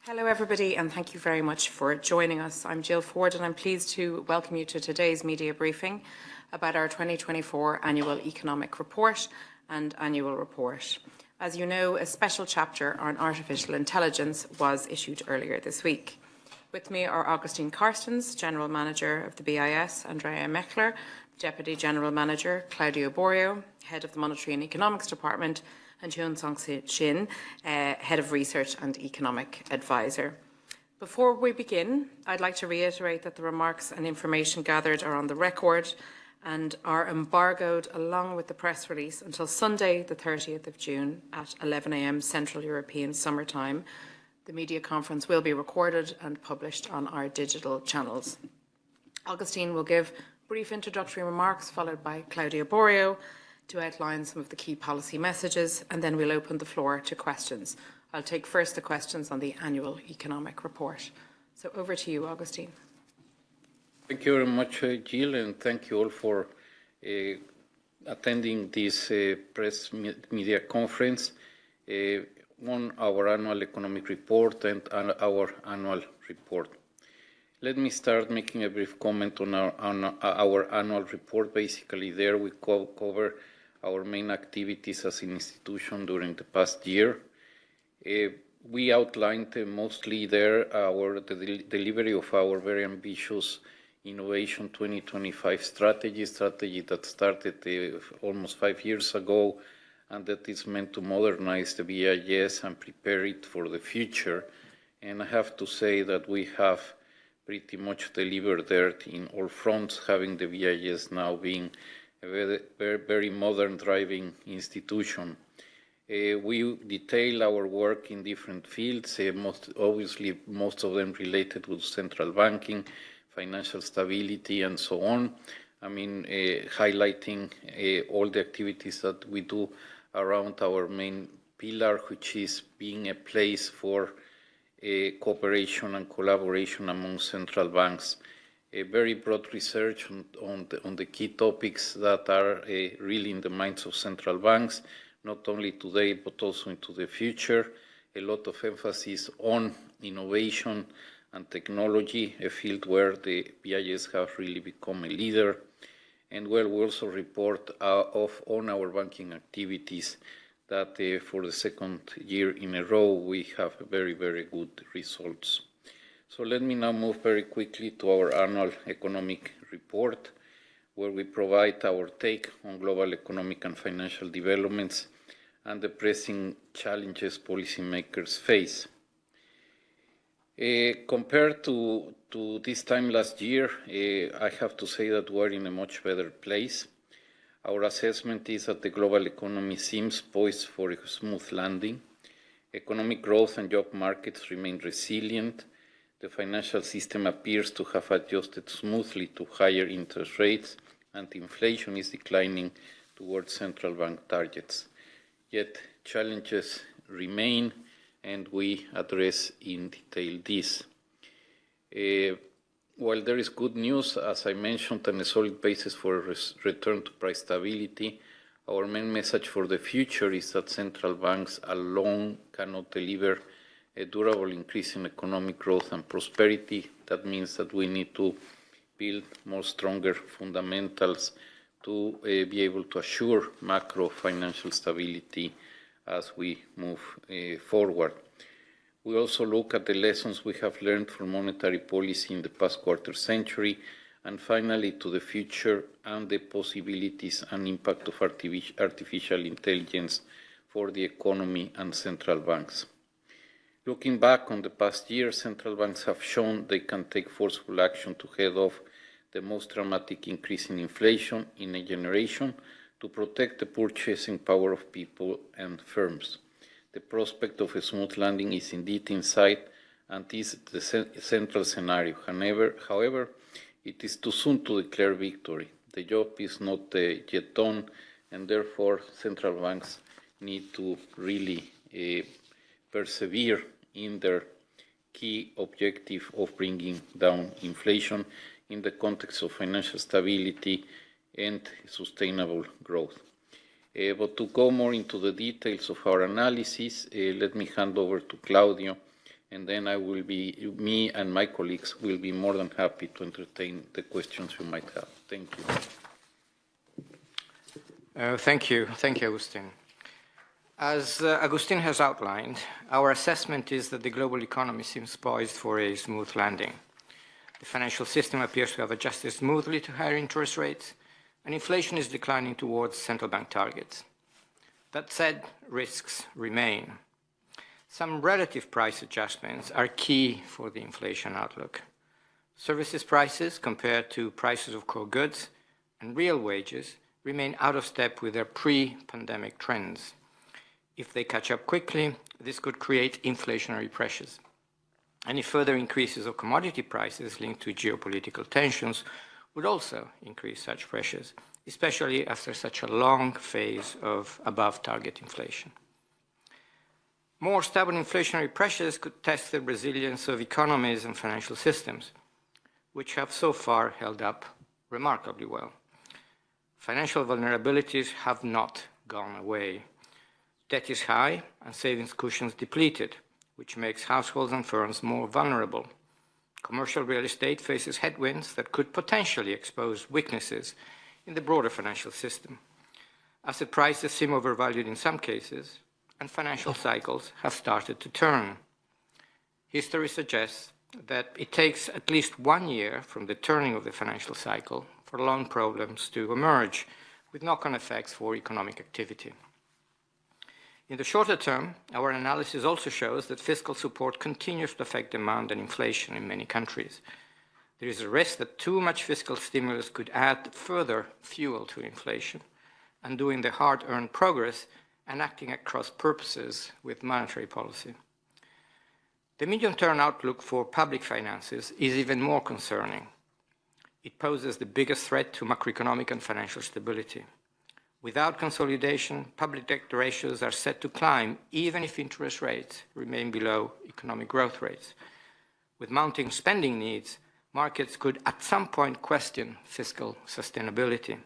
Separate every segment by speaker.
Speaker 1: Hello everybody and thank you very much for joining us. I'm Jill Ford and I'm pleased to welcome you to today's media briefing about our 2024 Annual Economic Report and Annual Report. As you know, a special chapter on artificial intelligence was issued earlier this week. With me are Augustine Carstens, General Manager of the BIS, Andrea Mechler, Deputy General Manager, Claudio Borio, Head of the Monetary and Economics Department, and Hyun Song-Shin, Head of Research and Economic Advisor. Before we begin, I'd like to reiterate that the remarks and information gathered are on the record and are embargoed along with the press release until Sunday, the 30th of June at 11 a.m. Central European Summer Time. The media conference will be recorded and published on our digital channels. Augustine will give brief introductory remarks followed by Claudio Borio to outline some of the key policy messages, and then we'll open the floor to questions. I'll take first the questions on the annual economic report. So over to you, Augustine.
Speaker 2: Thank you very much, Jill, and thank you all for attending this press media conference on our annual economic report and our annual report. Let me start making a brief comment on our annual report. Basically, there we cover our main activities as an institution during the past year. We outlined mostly there the delivery of our very ambitious Innovation 2025 strategy that started almost 5 years ago, and that is meant to modernize the BIS and prepare it for the future. And I have to say that we have pretty much delivered there in all fronts, having the BIS now being a very modern driving institution. We detail our work in different fields, most of them related with central banking, financial stability, and so on. I mean, highlighting all the activities that we do around our main pillar, which is being a place for cooperation and collaboration among central banks. A very broad research on the key topics that are really in the minds of central banks, not only today but also into the future. A lot of emphasis on innovation and technology, a field where the BIS have really become a leader. And well, we also report on our banking activities that for the second year in a row we have very, very good results. So let me now move very quickly to our annual economic report, where we provide our take on global economic and financial developments and the pressing challenges policymakers face. Compared to this time last year, I have to say that we're in a much better place. Our assessment is that the global economy seems poised for a smooth landing. Economic growth and job markets remain resilient. The financial system appears to have adjusted smoothly to higher interest rates, and inflation is declining towards central bank targets. Yet challenges remain, and we address in detail this. While there is good news, as I mentioned, and a solid basis for a return to price stability, our main message for the future is that central banks alone cannot deliver a durable increase in economic growth and prosperity. That means that we need to build more stronger fundamentals to be able to assure macro financial stability as we move forward. We also look at the lessons we have learned from monetary policy in the past quarter century, and finally to the future and the possibilities and impact of artificial intelligence for the economy and central banks. Looking back on the past year, central banks have shown they can take forceful action to head off the most dramatic increase in inflation in a generation to protect the purchasing power of people and firms. The prospect of a smooth landing is indeed in sight and is the central scenario. However, it is too soon to declare victory. The job is not yet done, and therefore central banks need to really persevere in their key objective of bringing down inflation in the context of financial stability and sustainable growth. But to go more into the details of our analysis, let me hand over to Claudio and then me and my colleagues will be more than happy to entertain the questions you might have. Thank you.
Speaker 3: Thank you, Agustin. As Agustin has outlined, our assessment is that the global economy seems poised for a smooth landing. The financial system appears to have adjusted smoothly to higher interest rates, and inflation is declining towards central bank targets. That said, risks remain. Some relative price adjustments are key for the inflation outlook. Services prices compared to prices of core goods and real wages remain out of step with their pre-pandemic trends. If they catch up quickly, this could create inflationary pressures. Any further increases of commodity prices linked to geopolitical tensions would also increase such pressures, especially after such a long phase of above-target inflation. More stubborn inflationary pressures could test the resilience of economies and financial systems, which have so far held up remarkably well. Financial vulnerabilities have not gone away. Debt is high and savings cushions depleted, which makes households and firms more vulnerable. Commercial real estate faces headwinds that could potentially expose weaknesses in the broader financial system. Asset prices seem overvalued in some cases, and financial cycles have started to turn. History suggests that it takes at least 1 year from the turning of the financial cycle for loan problems to emerge, with knock-on effects for economic activity. In the shorter term, our analysis also shows that fiscal support continues to affect demand and inflation in many countries. There is a risk that too much fiscal stimulus could add further fuel to inflation, undoing the hard-earned progress and acting at cross purposes with monetary policy. The medium-term outlook for public finances is even more concerning. It poses the biggest threat to macroeconomic and financial stability. Without consolidation, public debt ratios are set to climb even if interest rates remain below economic growth rates. With mounting spending needs, markets could at some point question fiscal sustainability.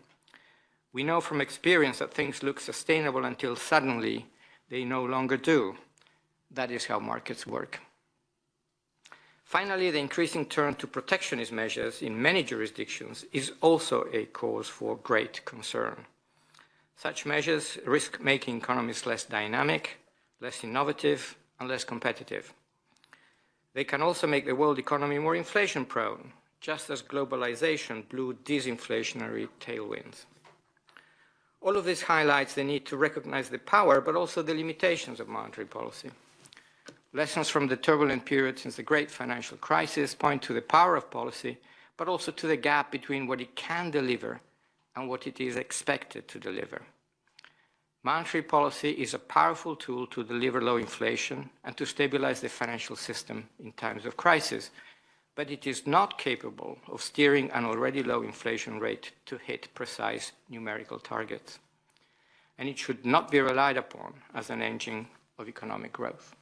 Speaker 3: We know from experience that things look sustainable until suddenly they no longer do. That is how markets work. Finally, the increasing turn to protectionist measures in many jurisdictions is also a cause for great concern. Such measures risk making economies less dynamic, less innovative, and less competitive. They can also make the world economy more inflation-prone, just as globalization blew disinflationary tailwinds. All of this highlights the need to recognize the power, but also the limitations of monetary policy. Lessons from the turbulent period since the great financial crisis point to the power of policy, but also to the gap between what it can deliver and what it is expected to deliver. Monetary policy is a powerful tool to deliver low inflation and to stabilize the financial system in times of crisis, but it is not capable of steering an already low inflation rate to hit precise numerical targets. And it should not be relied upon as an engine of economic growth.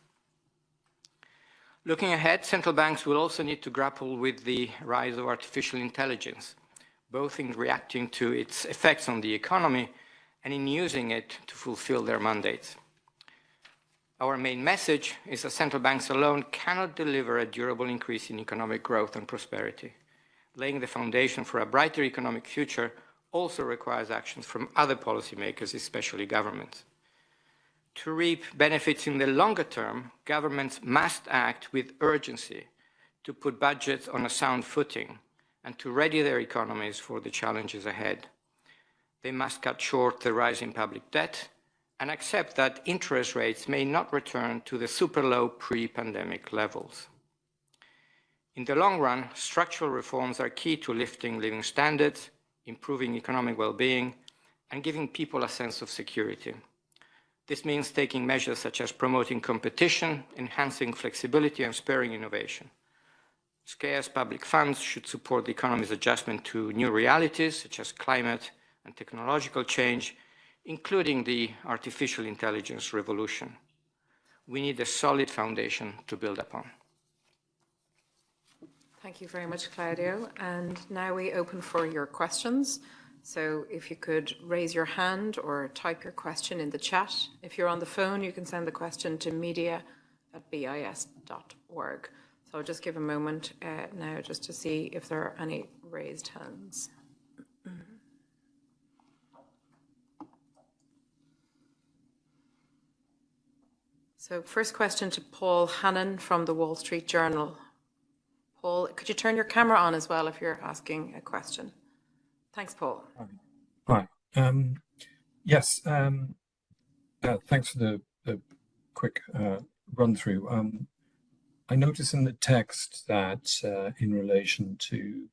Speaker 3: Looking ahead, central banks will also need to grapple with the rise of artificial intelligence, both in reacting to its effects on the economy and in using it to fulfill their mandates. Our main message is that central banks alone cannot deliver a durable increase in economic growth and prosperity. Laying the foundation for a brighter economic future also requires actions from other policymakers, especially governments. To reap benefits in the longer term, governments must act with urgency to put budgets on a sound footing and to ready their economies for the challenges ahead. They must cut short the rise in public debt and accept that interest rates may not return to the super low pre-pandemic levels. In the long run, structural reforms are key to lifting living standards, improving economic well-being, and giving people a sense of security. This means taking measures such as promoting competition, enhancing flexibility, and spurring innovation. Scarce public funds should support the economy's adjustment to new realities, such as climate and technological change, including the artificial intelligence revolution. We need a solid foundation to build upon.
Speaker 1: Thank you very much, Claudio. And now we open for your questions. So if you could raise your hand or type your question in the chat. If you're on the phone, you can send the question to media@bis.org. org. So I'll just give a moment now just to see if there are any raised hands. So first question to Paul Hannon from the Wall Street Journal. Paul, could you turn your camera on as well if you're asking a question? Thanks, Paul.
Speaker 4: Hi. Yes, thanks for the quick run through. I notice in the text that in relation to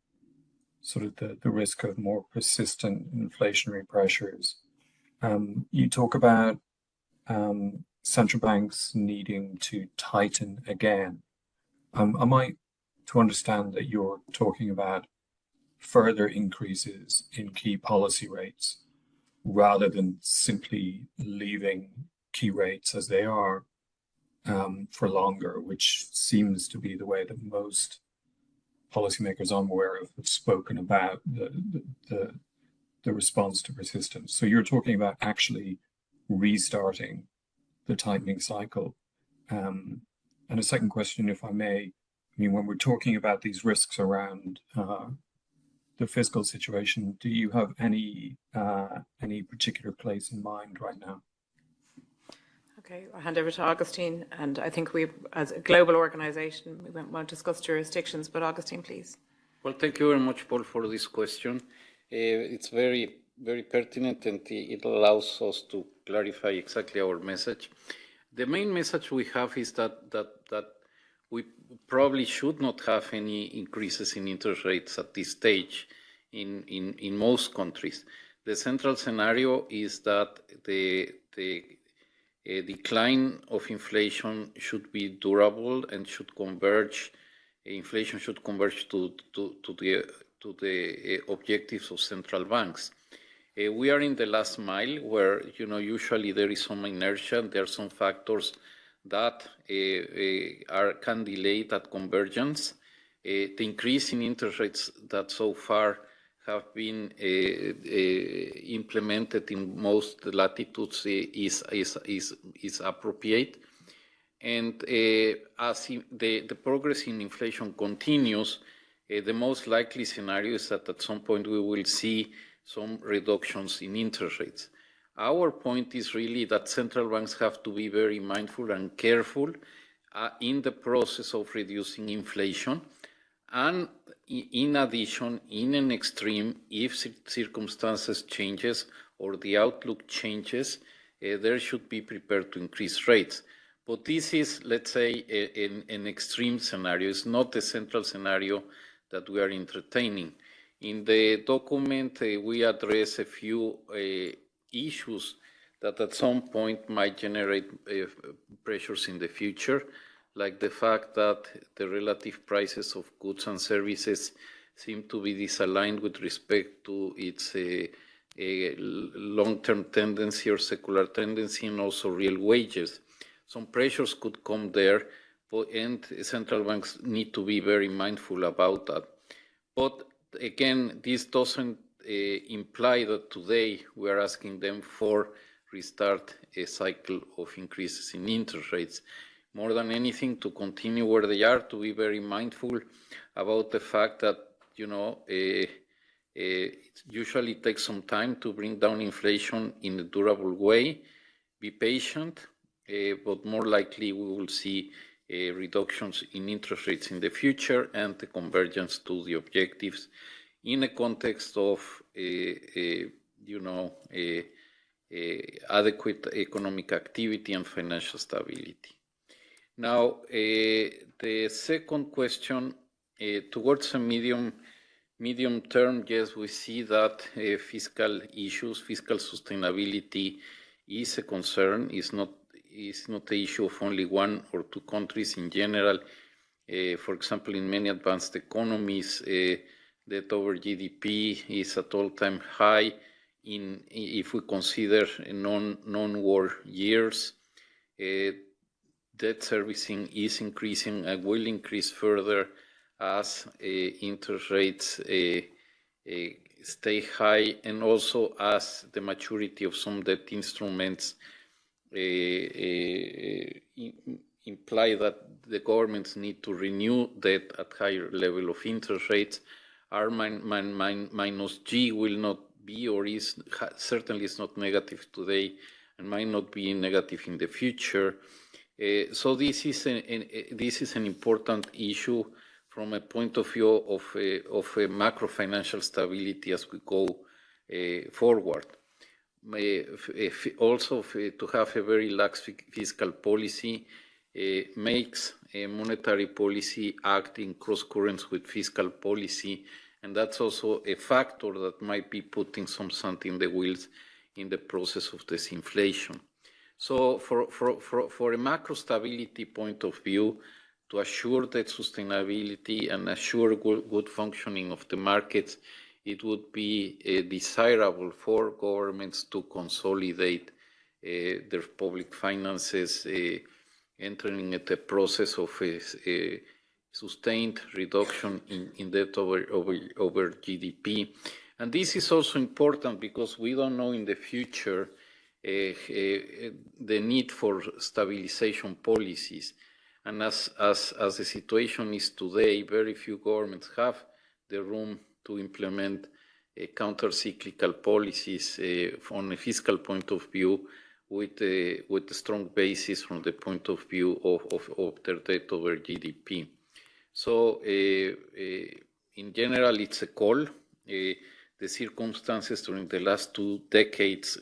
Speaker 4: sort of the risk of more persistent inflationary pressures, you talk about central banks needing to tighten again. Am I to understand that you're talking about further increases in key policy rates rather than simply leaving key rates as they are for longer, which seems to be the way that most policymakers I'm aware of have spoken about the response to persistence. So you're talking about actually restarting the tightening cycle. And a second question, if I may, I mean, when we're talking about these risks around the fiscal situation, do you have any particular place in mind right now?
Speaker 1: Okay, I'll hand over to Augustine, and I think we, as a global organisation, we won't discuss jurisdictions, but Augustine, please.
Speaker 2: Well, thank you very much, Paul, for this question. It's very, very pertinent, and it allows us to clarify exactly our message. The main message we have is that we probably should not have any increases in interest rates at this stage in most countries. The central scenario is that the decline of inflation should be durable and should converge. Inflation should converge to the objectives of central banks. We are in the last mile where, usually there is some inertia. There are some factors that can delay that convergence. The increase in interest rates that so far have been implemented in most latitudes is appropriate. And as the progress in inflation continues, the most likely scenario is that at some point we will see some reductions in interest rates. Our point is really that central banks have to be very mindful and careful in the process of reducing inflation. And in addition, in an extreme, if circumstances changes or the outlook changes, there should be prepared to increase rates. But this is, let's say, an extreme scenario. It's not the central scenario that we are entertaining. In the document, we address a few issues that at some point might generate pressures in the future, like the fact that the relative prices of goods and services seem to be disaligned with respect to its long-term tendency or secular tendency, and also real wages. Some pressures could come there, and central banks need to be very mindful about that. But again, this doesn't imply that today we are asking them for restart a cycle of increases in interest rates. More than anything, to continue where they are, to be very mindful about the fact that, it usually takes some time to bring down inflation in a durable way. Be patient, but more likely we will see reductions in interest rates in the future and the convergence to the objectives in a context of, adequate economic activity and financial stability. Now, the second question, towards a medium term, yes, we see that fiscal issues, fiscal sustainability is a concern. It's not the issue of only one or two countries in general. For example, in many advanced economies, debt over GDP is at all-time high. If we consider non-war years, debt servicing is increasing and will increase further as interest rates stay high, and also as the maturity of some debt instruments imply that the governments need to renew debt at higher level of interest rates. R minus G will not be or certainly is not negative today and might not be negative in the future. So this is an important issue from a point of view of macro financial stability as we go forward. Also, to have a very lax fiscal policy makes a monetary policy act in cross currents with fiscal policy, and that's also a factor that might be putting some sand in the wheels in the process of disinflation. So for a macro stability point of view, to assure that sustainability and assure good functioning of the markets, it would be desirable for governments to consolidate their public finances, entering at a process of a sustained reduction in debt over GDP. And this is also important because we don't know in the future the need for stabilization policies. And as the situation is today, very few governments have the room to implement counter-cyclical policies from a fiscal point of view with a strong basis from the point of view of their debt over GDP. So in general, it's a call. The circumstances during the last 2 decades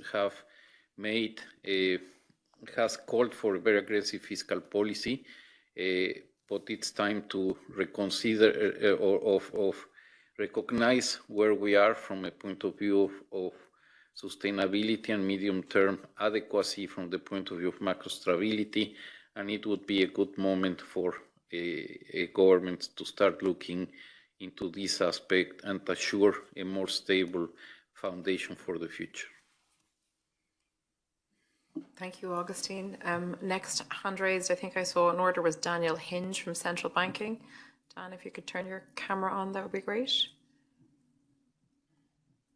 Speaker 2: has called for a very aggressive fiscal policy, but it's time to reconsider of recognize where we are from a point of view of sustainability and medium-term adequacy from the point of view of macro stability, and it would be a good moment for a government to start looking into this aspect and assure a more stable foundation for the future.
Speaker 1: Thank you, Augustine. Next hand raised, I think I saw in order, was Daniel Hinge from Central Banking. Dan, if you could turn your camera on, that would be great.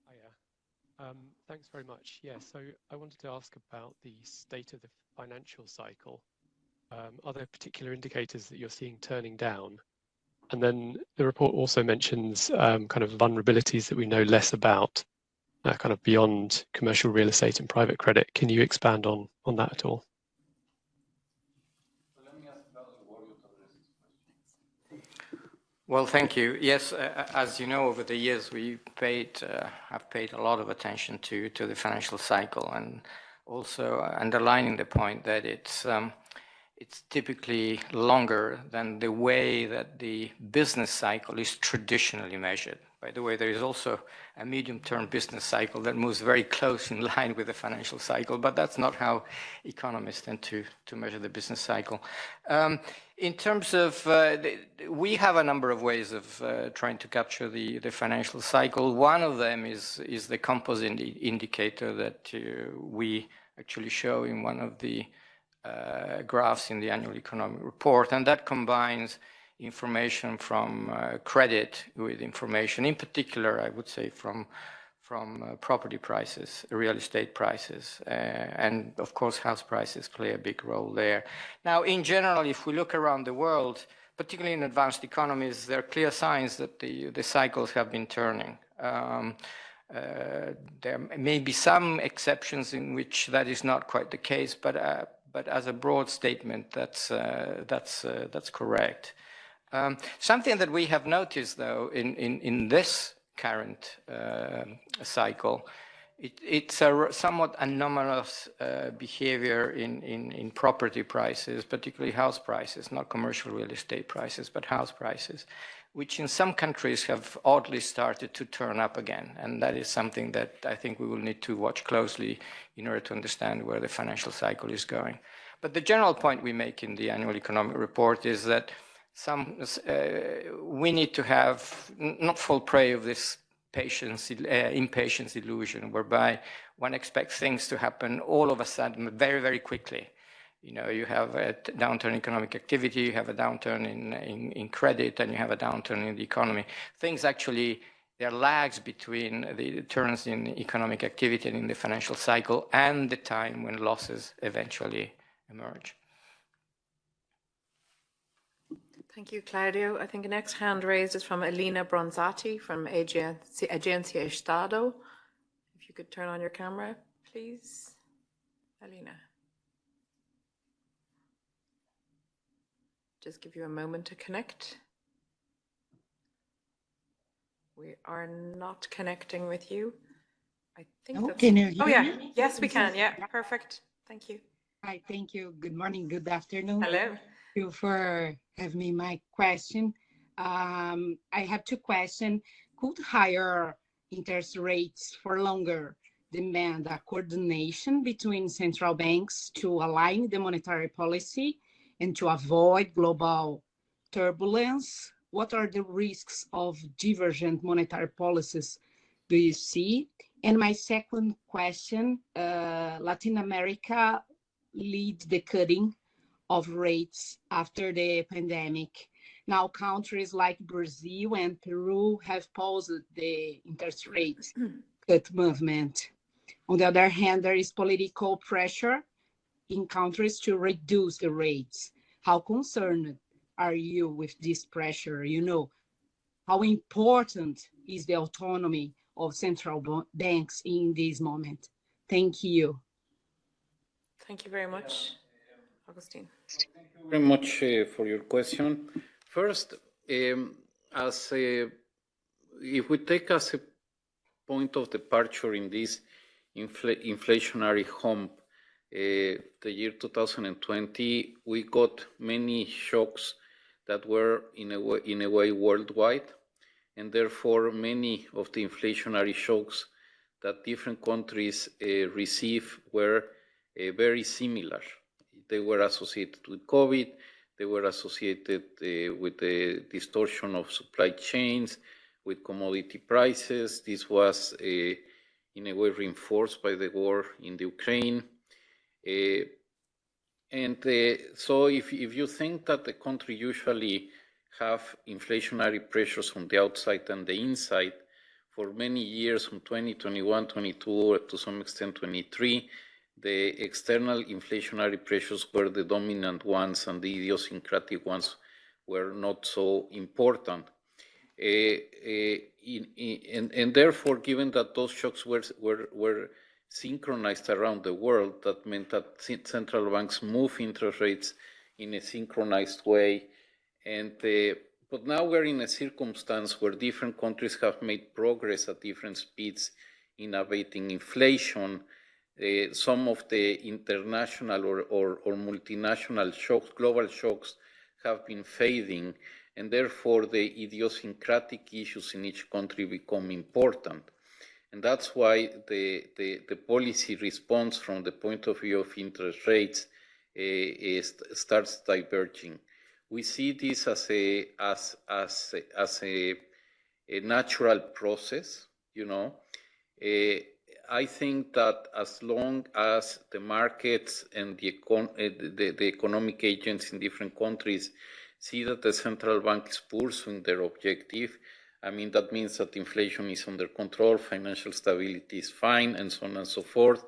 Speaker 5: Hiya. Thanks very much. Yeah, so I wanted to ask about the state of the financial cycle. Are there particular indicators that you're seeing turning down? And then the report also mentions kind of vulnerabilities that we know less about, kind of beyond commercial real estate and private credit. Can you expand on that at all?
Speaker 3: Well, thank you. Yes, as you know, over the years we have paid a lot of attention to the financial cycle, and also underlining the point that it's typically longer than the way that the business cycle is traditionally measured. By the way, there is also a medium-term business cycle that moves very close in line with the financial cycle, but that's not how economists tend to measure the business cycle. In terms of, we have a number of ways of trying to capture the financial cycle. One of them is the composite indicator that we actually show in one of the graphs in the annual economic report, and that combines information from credit with information, in particular, I would say, from property prices, real estate prices, and of course, house prices play a big role there. Now, in general, if we look around the world, particularly in advanced economies, there are clear signs that the cycles have been turning. There may be some exceptions in which that is not quite the case, but as a broad statement, that's correct. Something that we have noticed, though, in this current cycle, it's a somewhat anomalous behavior in property prices, particularly house prices, not commercial real estate prices, but house prices, which in some countries have oddly started to turn up again. And that is something that I think we will need to watch closely in order to understand where the financial cycle is going. But the general point we make in the annual economic report is that we need to have not fall prey of this impatience illusion, whereby one expects things to happen all of a sudden very, very quickly. You know, you have a downturn in economic activity, you have a downturn in credit, and you have a downturn in the economy. Things actually, there are lags between the turns in economic activity and in the financial cycle and the time when losses eventually emerge.
Speaker 1: Thank you, Claudio. I think the next hand raised is from Elena Bronzati from Agencia Estado. If you could turn on your camera, please. Elena. Just give you a moment to connect. We are not connecting with you. I think
Speaker 6: Oh,
Speaker 1: that's...
Speaker 6: can you hear
Speaker 1: Oh, yeah.
Speaker 6: me?
Speaker 1: Yes, we can. Yeah, perfect. Thank you.
Speaker 6: Hi, thank you. Good morning, good afternoon.
Speaker 1: Hello.
Speaker 6: Thank you for having me my question. I have two questions. Could higher interest rates for longer demand a coordination between central banks to align the monetary policy and to avoid global turbulence? What are the risks of divergent monetary policies do you see? And my second question, Latin America lead the cutting of rates after the pandemic. Now, countries like Brazil and Peru have paused the interest rate cut movement. On the other hand, there is political pressure in countries to reduce the rates. How concerned are you with this pressure? You know, how important is the autonomy of central banks in this moment? Thank you.
Speaker 1: Thank you very much. Augustine.
Speaker 2: Thank you very much for your question. First, if we take as a point of departure in this inflationary hump, the year 2020, we got many shocks that were in a way worldwide, and therefore many of the inflationary shocks that different countries receive were very similar. They were associated with COVID, they were associated with the distortion of supply chains, with commodity prices. This was in a way reinforced by the war in the Ukraine. So if you think that the country usually have inflationary pressures from the outside and the inside, for many years, from 2021, 22, to some extent 23, the external inflationary pressures were the dominant ones and the idiosyncratic ones were not so important. And therefore, given that those shocks were synchronized around the world, that meant that central banks move interest rates in a synchronized way. But now we're in a circumstance where different countries have made progress at different speeds in abating inflation. Some of the international or multinational shocks, global shocks, have been fading, and therefore the idiosyncratic issues in each country become important. And that's why the policy response from the point of view of interest rates starts diverging. We see this as a natural process, you know. I think that as long as the markets and the economic agents in different countries see that the central bank is pursuing their objective, I mean, that means that inflation is under control, financial stability is fine, and so on and so forth.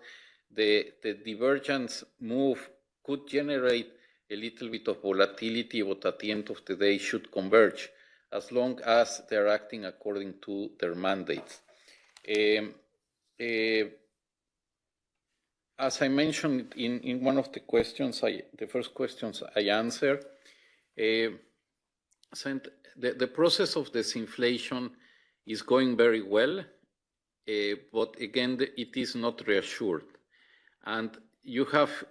Speaker 2: The divergence move could generate a little bit of volatility, but at the end of the day should converge as long as they're acting according to their mandates. As I mentioned in one of the questions, the first questions I answered, the process of disinflation is going very well, but again, it is not reassured. And you have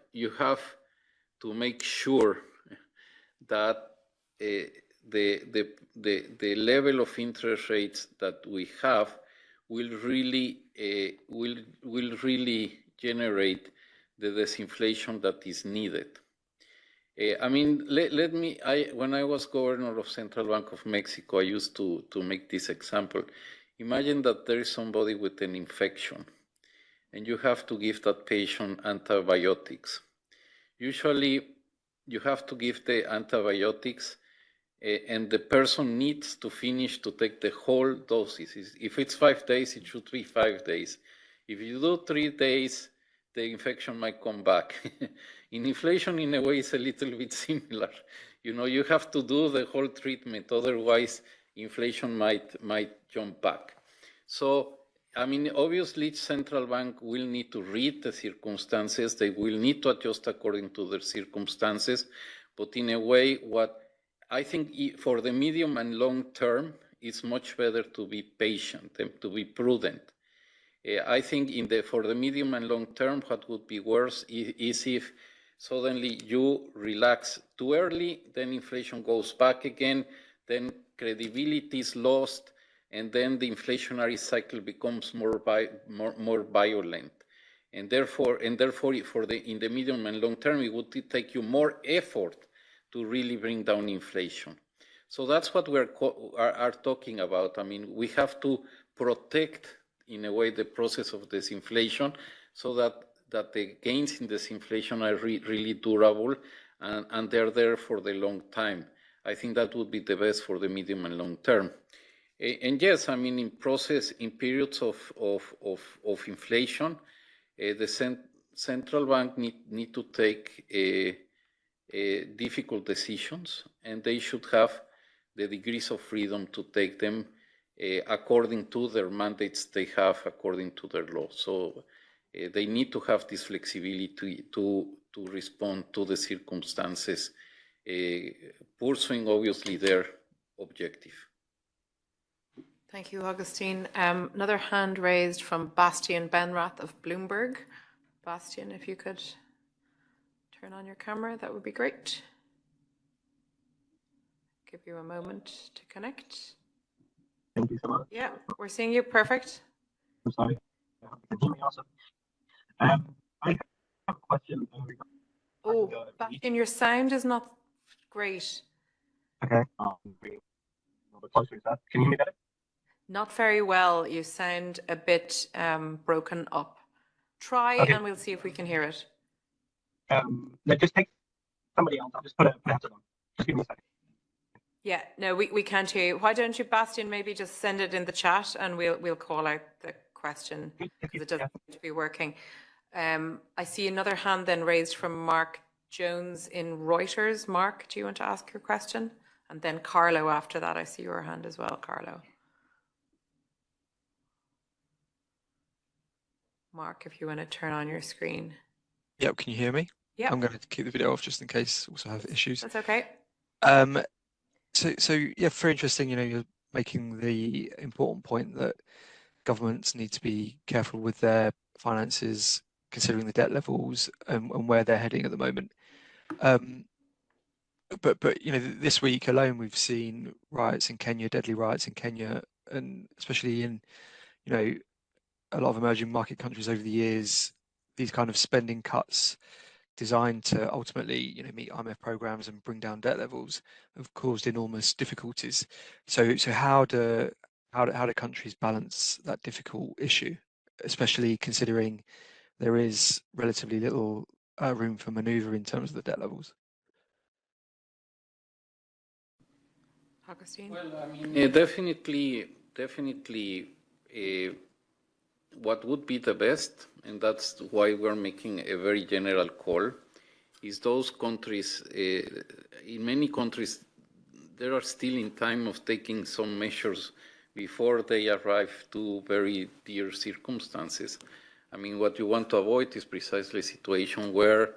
Speaker 2: to make sure that the level of interest rates that we have will really generate the disinflation that is needed. I mean, when I was governor of Central Bank of Mexico, I used to make this example. Imagine that there is somebody with an infection and you have to give that patient antibiotics. Usually, you have to give the antibiotics and the person needs to finish to take the whole doses. If it's 5 days, it should be 5 days. If you do 3 days, the infection might come back. In inflation, in a way, it's a little bit similar. you have to do the whole treatment, otherwise inflation might jump back. So, I mean, obviously, each central bank will need to read the circumstances. They will need to adjust according to their circumstances. But in a way, what I think for the medium and long term, it's much better to be patient and to be prudent. I think for the medium and long term, what would be worse is if suddenly you relax too early, then inflation goes back again, then credibility is lost, and then the inflationary cycle becomes more violent. And therefore, in the medium and long term, it would take you more effort to really bring down inflation. So that's what we are talking about. I mean, we have to protect, in a way, the process of disinflation so that the gains in disinflation are really durable and they're there for the long time. I think that would be the best for the medium and long term. And yes, I mean, in periods of inflation, the central bank need to take difficult decisions, and they should have the degrees of freedom to take them according to their mandates they have according to their law. So they need to have this flexibility to respond to the circumstances, pursuing obviously their objective.
Speaker 1: Thank you, Augustine. Another hand raised from Bastian Benrath of Bloomberg. Bastian, if you could turn on your camera, that would be great. Give you a moment to connect.
Speaker 7: Thank you so much.
Speaker 1: Yeah, we're seeing you. Perfect.
Speaker 7: I'm sorry. Can you hear me also? I have a question.
Speaker 1: Oh, Bastian, your sound is not great.
Speaker 7: Okay. A little bit closer to that. Can you hear me better?
Speaker 1: Not very well. You sound a bit broken up. Try
Speaker 7: Okay.
Speaker 1: and we'll see if we can hear it.
Speaker 7: Let's just take somebody else. I'll just put a headset on. Just give me a second.
Speaker 1: Yeah, no, we can't hear you. Why don't you, Bastian, maybe just send it in the chat and we'll call out the question because it doesn't seem to be working. I see another hand then raised from Mark Jones in Reuters. Mark, do you want to ask your question? And then Carlo after that. I see your hand as well, Carlo. Mark, if you want to turn on your screen.
Speaker 8: Yep, can you hear me?
Speaker 1: Yeah.
Speaker 8: I'm going to keep the video off just in case also have issues.
Speaker 1: That's okay.
Speaker 8: So yeah, very interesting. You're making the important point that governments need to be careful with their finances, considering the debt levels and where they're heading at the moment. But this week alone, we've seen riots in Kenya, deadly riots in Kenya, and especially in a lot of emerging market countries over the years, these kind of spending cuts designed to ultimately, meet IMF programs and bring down debt levels have caused enormous difficulties. So how do countries balance that difficult issue, especially considering there is relatively little room for maneuver in terms of the debt levels?
Speaker 1: Augustine?
Speaker 2: Well, I mean, definitely, what would be the best, and that's why we're making a very general call, is those countries, in many countries, they are still in time of taking some measures before they arrive to very dire circumstances. I mean, what you want to avoid is precisely a situation where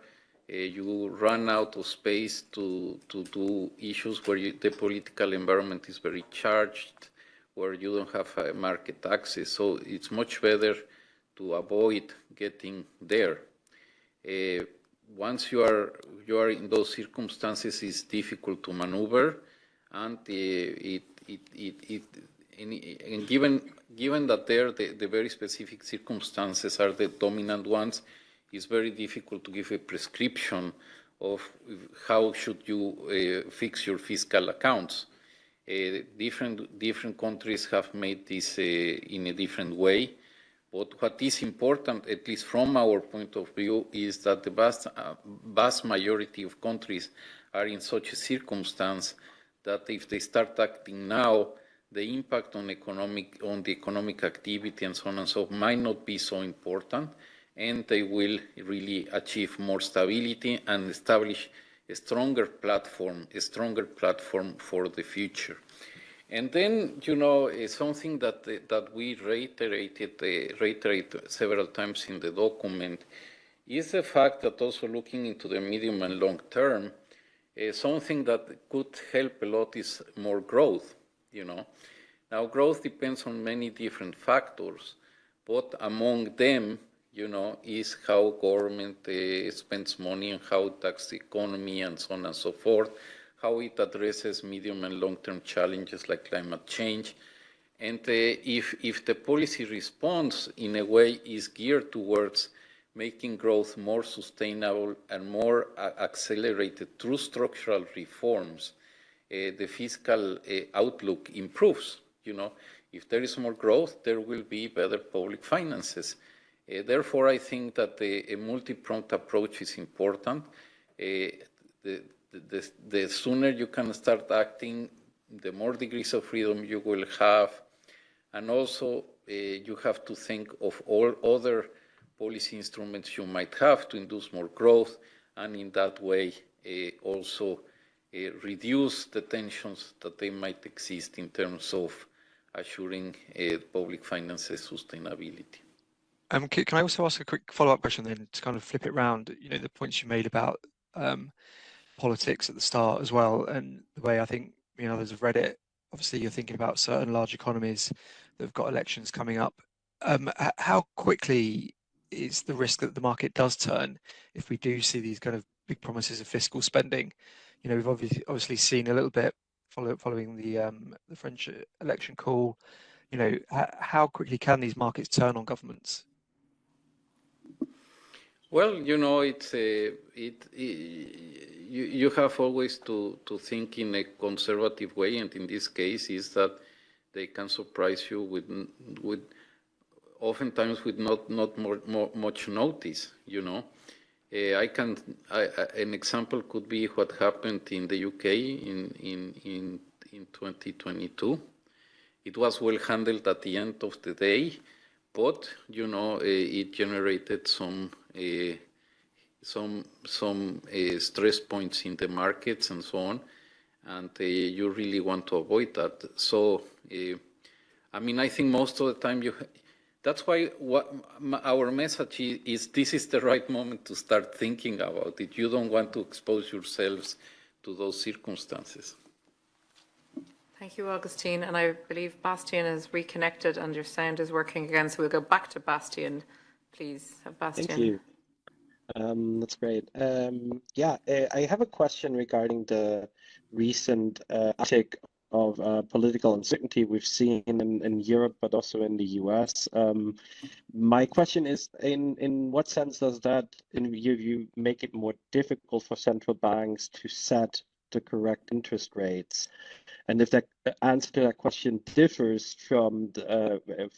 Speaker 2: you run out of space to do issues where the political environment is very charged, where you don't have market access. So it's much better to avoid getting there. Once you are in those circumstances, it's difficult to maneuver, and given that the very specific circumstances are the dominant ones, it's very difficult to give a prescription of how should you fix your fiscal accounts. Different countries have made this in a different way, but what is important, at least from our point of view, is that the vast majority of countries are in such a circumstance that if they start acting now, the impact on the economic activity and so on and so forth might not be so important, and they will really achieve more stability and establish a stronger platform for the future. And then, something that we reiterate several times in the document is the fact that also looking into the medium and long term, something that could help a lot is more growth, Now, growth depends on many different factors, but among them, is how government spends money and how it taxes the economy and so on and so forth, how it addresses medium and long-term challenges like climate change. And if the policy response in a way is geared towards making growth more sustainable and more accelerated through structural reforms, the fiscal outlook improves. If there is more growth, there will be better public finances. Therefore, I think that a multi-pronged approach is important. The sooner you can start acting, the more degrees of freedom you will have. And also, you have to think of all other policy instruments you might have to induce more growth, and in that way, also reduce the tensions that they might exist in terms of assuring public finances sustainability.
Speaker 8: Can I also ask a quick follow-up question then to kind of flip it around? The points you made about politics at the start as well, and the way I think others have read it. Obviously, you're thinking about certain large economies that have got elections coming up. How quickly is the risk that the market does turn if we do see these kind of big promises of fiscal spending? We've obviously seen a little bit following the French election call. How quickly can these markets turn on governments?
Speaker 2: Well, it's you have always to think in a conservative way, and in this case, is that they can surprise you with oftentimes with not much notice. An example could be what happened in the UK in 2022. It was well handled at the end of the day, but it generated some stress points in the markets and so on, and you really want to avoid that. So, I think most of the time that's why our message is this is the right moment to start thinking about it. You don't want to expose yourselves to those circumstances.
Speaker 1: Thank you, Augustine. And I believe Bastian is reconnected and your sound is working again. So we'll go back to Bastian, please. Bastian.
Speaker 9: Thank you. That's great. I have a question regarding the recent uptick of political uncertainty we've seen in Europe, but also in the US. My question is, in what sense does that, in your view, make it more difficult for central banks to set the correct interest rates? And if that answer to that question differs from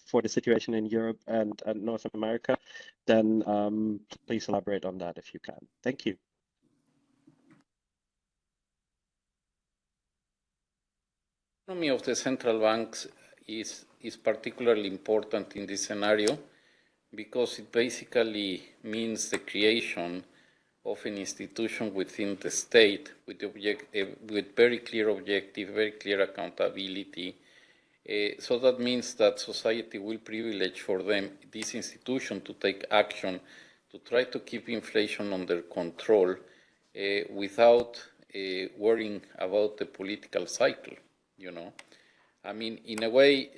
Speaker 9: for the situation in Europe and North America, then please elaborate on that if you can. Thank you.
Speaker 2: Autonomy of the central banks is particularly important in this scenario because it basically means the creation of an institution within the state with very clear objective, very clear accountability. So that means that society will privilege for them this institution to take action to try to keep inflation under control without worrying about the political cycle, in a way,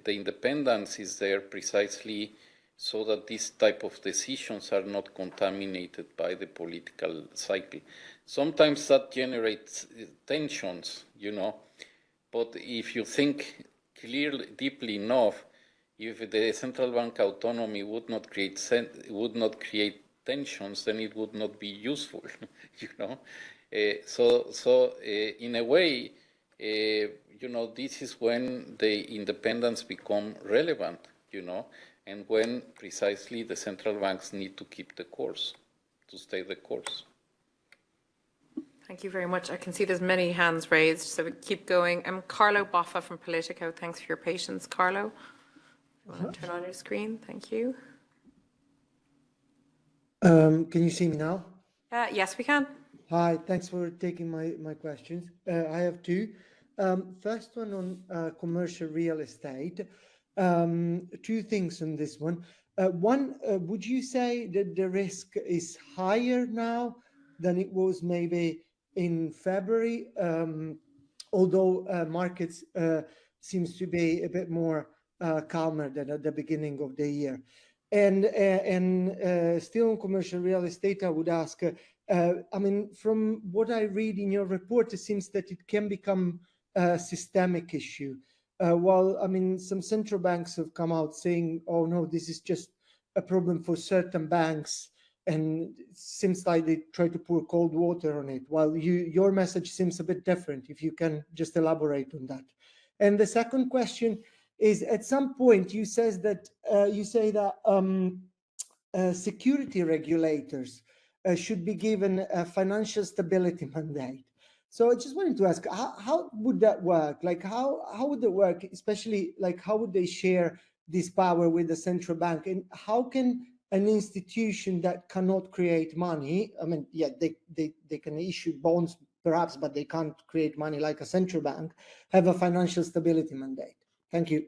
Speaker 2: the independence is there precisely so that these type of decisions are not contaminated by the political cycle. Sometimes that generates tensions, but if you think clearly, deeply enough, if the central bank autonomy would not create tensions, then it would not be useful, So in a way, this is when the independence become relevant, and when precisely the central banks need to keep the course, to stay the course.
Speaker 1: Thank you very much. I can see there's many hands raised, so we keep going. Carlo Boffa from Politico, thanks for your patience. Carlo, you want to turn on your screen? Thank you.
Speaker 10: Can you see me now?
Speaker 1: Yes, we can.
Speaker 10: Hi, thanks for taking my questions. I have two. First one on commercial real estate. Two things on this one. One, would you say that the risk is higher now than it was maybe in February? Although markets seems to be a bit more calmer than at the beginning of the year. And still on commercial real estate, I would ask, I mean, from what I read in your report, it seems that it can become a systemic issue. While, I mean, some central banks have come out saying, oh no, this is just a problem for certain banks, and it seems like they try to pour cold water on it, while your message seems a bit different, if you can just elaborate on that. And the second question is, at some point you say that security regulators should be given a financial stability mandate. So I just wanted to ask, how would that work? Like, how would it work? Especially, like, how would they share this power with the central bank? And how can an institution that cannot create money, I mean, yeah, they can issue bonds perhaps, but they can't create money like a central bank, have a financial stability mandate? Thank you.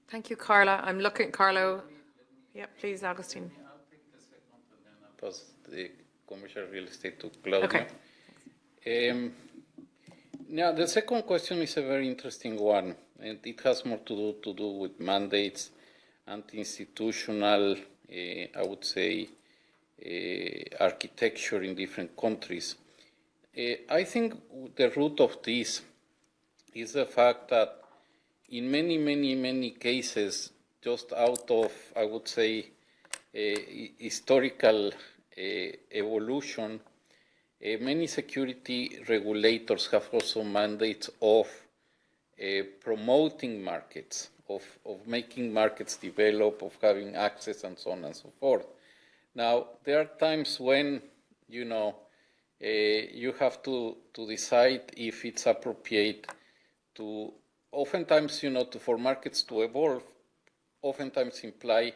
Speaker 1: Thank you, Carla. I'm looking at Carlo. Yeah, please, Augustine.
Speaker 2: I'll take the second and then I'll pass the commercial real estate to Claudia.
Speaker 1: Okay.
Speaker 2: Now, the second question is a very interesting one, and it has more to do with mandates and institutional, I would say, architecture in different countries. I think the root of this is the fact that in many cases, just out of, I would say, historical evolution, many security regulators have also mandates of promoting markets, of making markets develop, of having access, and so on and so forth. Now, there are times when, you know, you have to decide if it's appropriate to, oftentimes, you know, for markets to evolve, oftentimes imply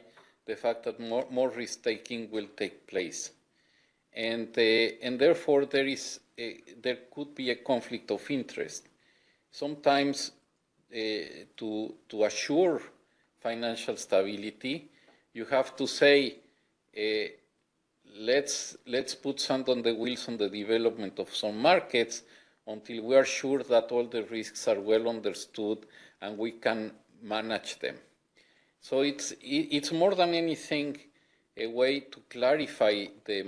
Speaker 2: the fact that more risk-taking will take place. And therefore, there could be a conflict of interest. Sometimes, to assure financial stability, you have to say, let's put sand on the wheels on the development of some markets until we are sure that all the risks are well understood and we can manage them. So it's more than anything a way to clarify the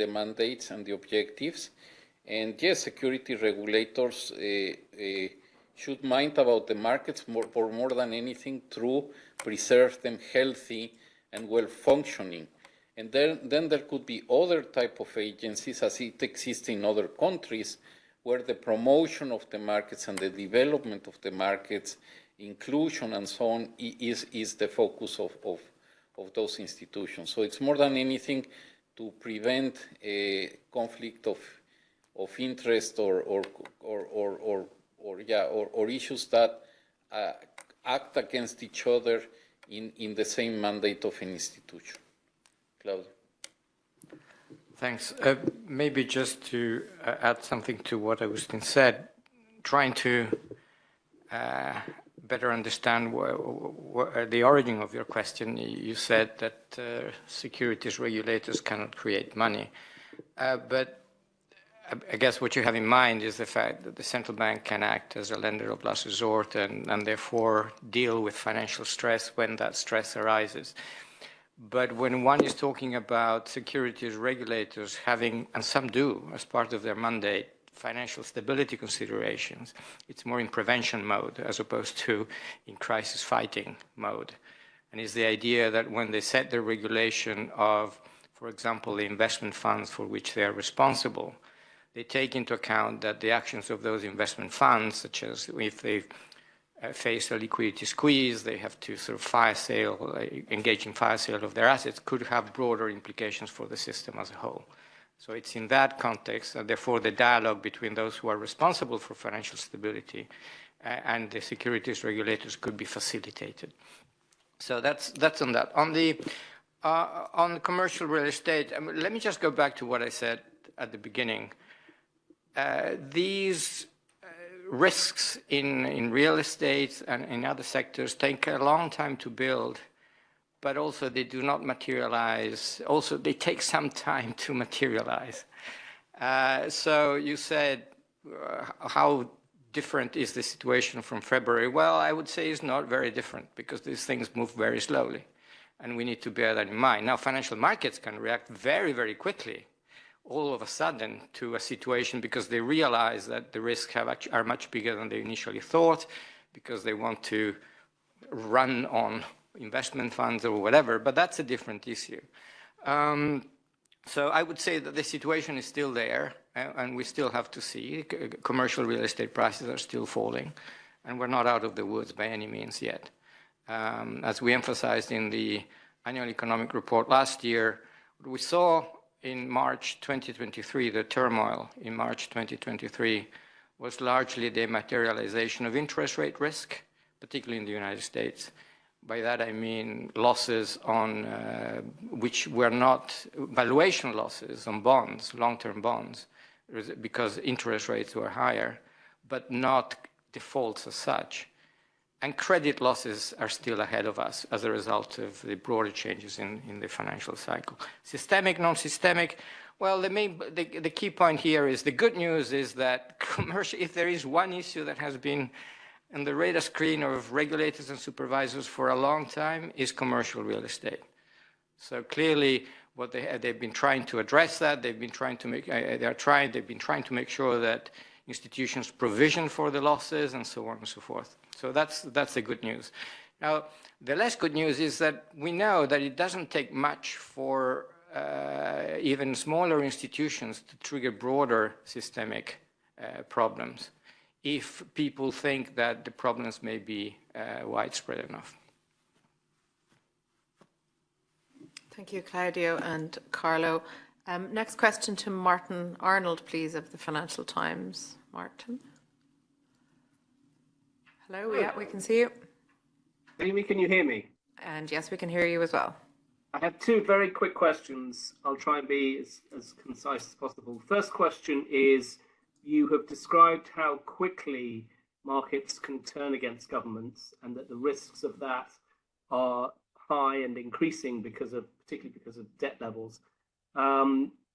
Speaker 2: mandates and the objectives. And yes, security regulators should mind about the markets more than anything to preserve them healthy and well functioning. And then there could be other type of agencies, as it exists in other countries, where the promotion of the markets and the development of the markets, inclusion and so on, is the focus of those institutions. So it's more than anything to prevent a conflict of interest or issues that act against each other in the same mandate of an institution. Claudio.
Speaker 3: Thanks. Maybe just to add something to what Agustin said, trying to better understand the origin of your question. You said that securities regulators cannot create money. But I guess what you have in mind is the fact that the central bank can act as a lender of last resort and therefore deal with financial stress when that stress arises. But when one is talking about securities regulators having, and some do as part of their mandate, financial stability considerations, it's more in prevention mode as opposed to in crisis fighting mode. And it's the idea that when they set the regulation of, for example, the investment funds for which they are responsible, they take into account that the actions of those investment funds, such as if they face a liquidity squeeze, they have to sort of fire sale, engage in fire sale of their assets, could have broader implications for the system as a whole. So it's in that context, and therefore the dialogue between those who are responsible for financial stability and the securities regulators could be facilitated. So that's on that. On commercial real estate, let me just go back to what I said at the beginning, these risks in real estate and in other sectors take a long time to build, but also they do not materialize. Also, they take some time to materialize. So you said, how different is the situation from February? Well, I would say it's not very different because these things move very slowly, and we need to bear that in mind. Now, financial markets can react very, very quickly all of a sudden to a situation because they realize that the risks are much bigger than they initially thought, because they want to run on investment funds or whatever, but that's a different issue. So I would say that the situation is still there, and we still have to see. Commercial real estate prices are still falling, and we're not out of the woods by any means yet. As we emphasized in the annual economic report last year, what we saw in March 2023, the turmoil in March 2023, was largely the materialization of interest rate risk, particularly in the United States. By that I mean losses on, which were not valuation losses on bonds, long-term bonds, because interest rates were higher, but not defaults as such. And credit losses are still ahead of us as a result of the broader changes in the financial cycle. Systemic, non-systemic, well, the key point here is the good news is that if there is one issue that has been on the radar screen of regulators and supervisors for a long time, is commercial real estate. So clearly, what they've been trying to address that. They've been trying to make they've been trying to make sure that institutions provision for the losses and so on and so forth. So that's the good news. Now, the less good news is that we know that it doesn't take much for even smaller institutions to trigger broader systemic problems if people think that the problems may be widespread enough.
Speaker 1: Thank you, Claudio and Carlo. Next question to Martin Arnold, please, of the Financial Times. Martin. Hello, yeah, we can see you.
Speaker 11: Amy, can you hear me?
Speaker 1: And yes, we can hear you as well.
Speaker 11: I have two very quick questions. I'll try and be as concise as possible. First question is, you have described how quickly markets can turn against governments and that the risks of that are high and increasing particularly because of debt levels.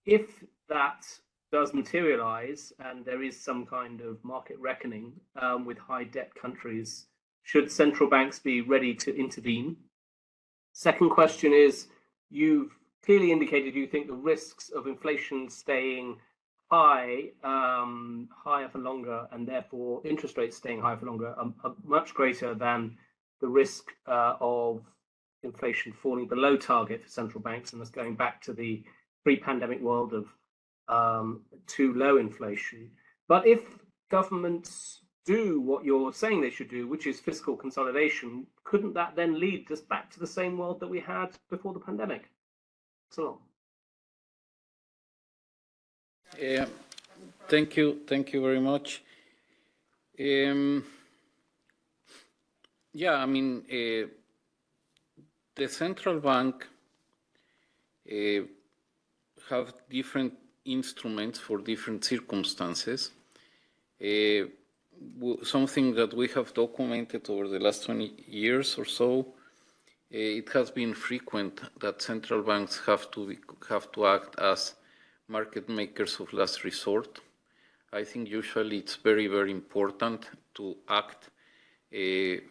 Speaker 11: If that does materialize and there is some kind of market reckoning with high debt countries, should central banks be ready to intervene? Second question is, you've clearly indicated you think the risks of inflation staying high, higher for longer, and therefore interest rates staying higher for longer are much greater than the risk of inflation falling below target for central banks, and that's going back to the pre-pandemic world of too low inflation. But if governments do what you're saying they should do, which is fiscal consolidation, couldn't that then lead us back to the same world that we had before the pandemic? So.
Speaker 2: Thank you very much. Yeah, I mean, the central bank have different instruments for different circumstances. Something that we have documented over the last 20 years or so, it has been frequent that central banks have to act as market makers of last resort. I think usually it's very, very important to act with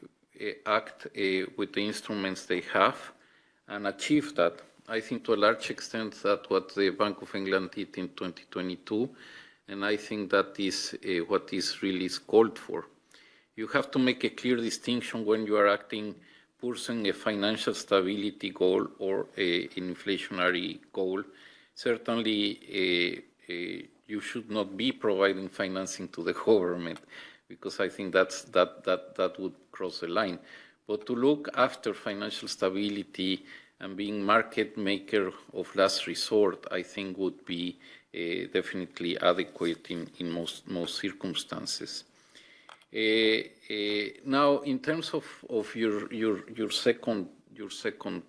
Speaker 2: the instruments they have and achieve that. I think to a large extent that's what the Bank of England did in 2022, and I think that is what is really called for. You have to make a clear distinction when you are acting, pursuing a financial stability goal or an inflationary goal. Certainly, you should not be providing financing to the government, because I think that would cross the line. But to look after financial stability and being market maker of last resort, I think would be definitely adequate in most circumstances. Now, in terms of your second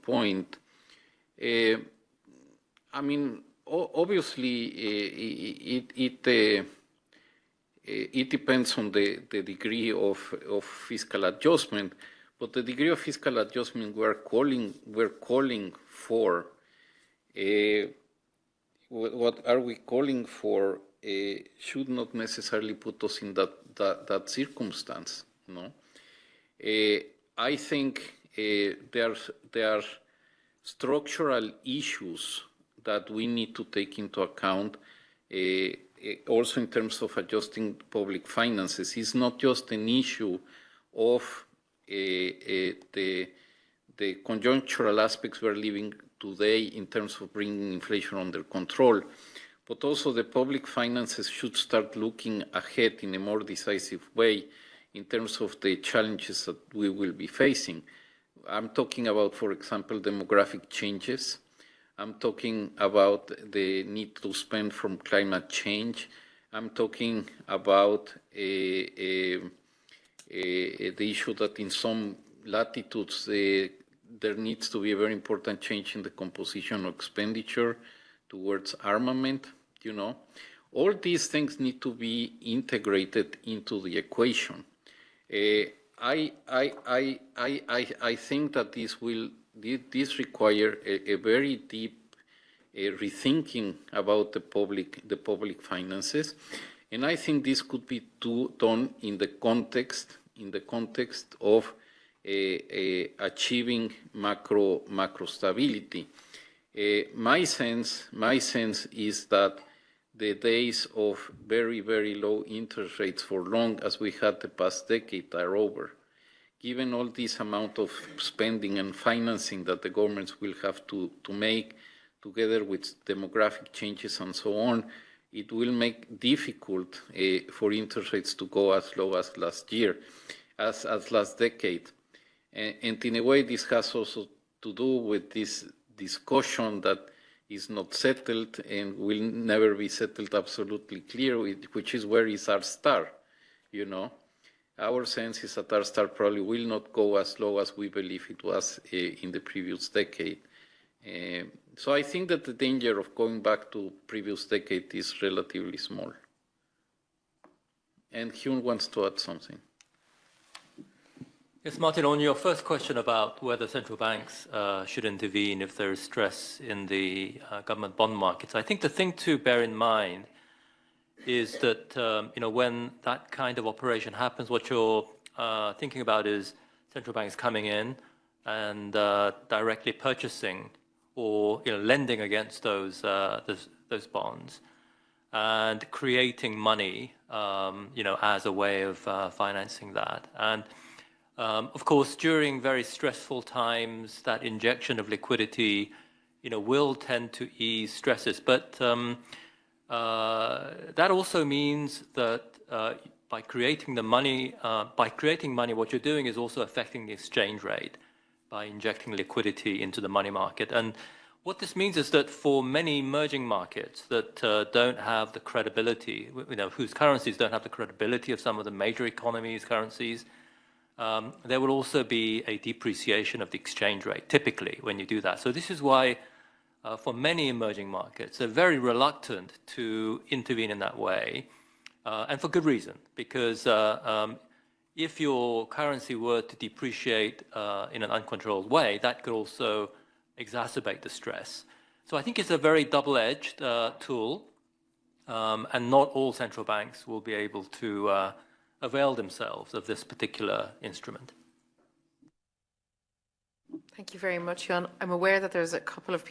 Speaker 2: point, I mean, obviously, it depends on the degree of fiscal adjustment, but the degree of fiscal adjustment we're calling for, what are we calling for, should not necessarily put us in that circumstance. No, I think there are structural issues that we need to take into account. Also in terms of adjusting public finances. It's not just an issue of the conjunctural aspects we're living today in terms of bringing inflation under control, but also the public finances should start looking ahead in a more decisive way in terms of the challenges that we will be facing. I'm talking about, for example, demographic changes. I'm talking about the need to spend from climate change. I'm talking about the issue that in some latitudes there needs to be a very important change in the composition of expenditure towards armament. You know, all these things need to be integrated into the equation. I think that this require a very deep rethinking about the public finances, and I think this could be done in the context of achieving macro stability. My sense is that the days of very, very low interest rates for long as we had the past decade are over. Given all this amount of spending and financing that the governments will have to make, together with demographic changes and so on, it will make difficult for interest rates to go as low as last decade. And in a way, this has also to do with this discussion that is not settled and will never be settled absolutely clear, which is where is our star, you know. Our sense is that our star probably will not go as low as we believe it was in the previous decade. So I think that the danger of going back to previous decade is relatively small. And Hyun wants to add something.
Speaker 12: Yes, Martin, on your first question about whether central banks should intervene if there is stress in the government bond markets, I think the thing to bear in mind is that when that kind of operation happens, what you're thinking about is central banks coming in and directly purchasing or lending against those bonds and creating money, as a way of financing that. And of course, during very stressful times, that injection of liquidity, will tend to ease stresses. But that also means that by creating money, what you're doing is also affecting the exchange rate by injecting liquidity into the money market. And what this means is that for many emerging markets that don't have the credibility, whose currencies don't have the credibility of some of the major economies' currencies, there will also be a depreciation of the exchange rate, typically, when you do that. So this is why, for many emerging markets, they're very reluctant to intervene in that way, and for good reason, because if your currency were to depreciate in an uncontrolled way, that could also exacerbate the stress. So I think it's a very double-edged tool, and not all central banks will be able to avail themselves of this particular instrument.
Speaker 1: Thank you very much, Jan. I'm aware that there's a couple of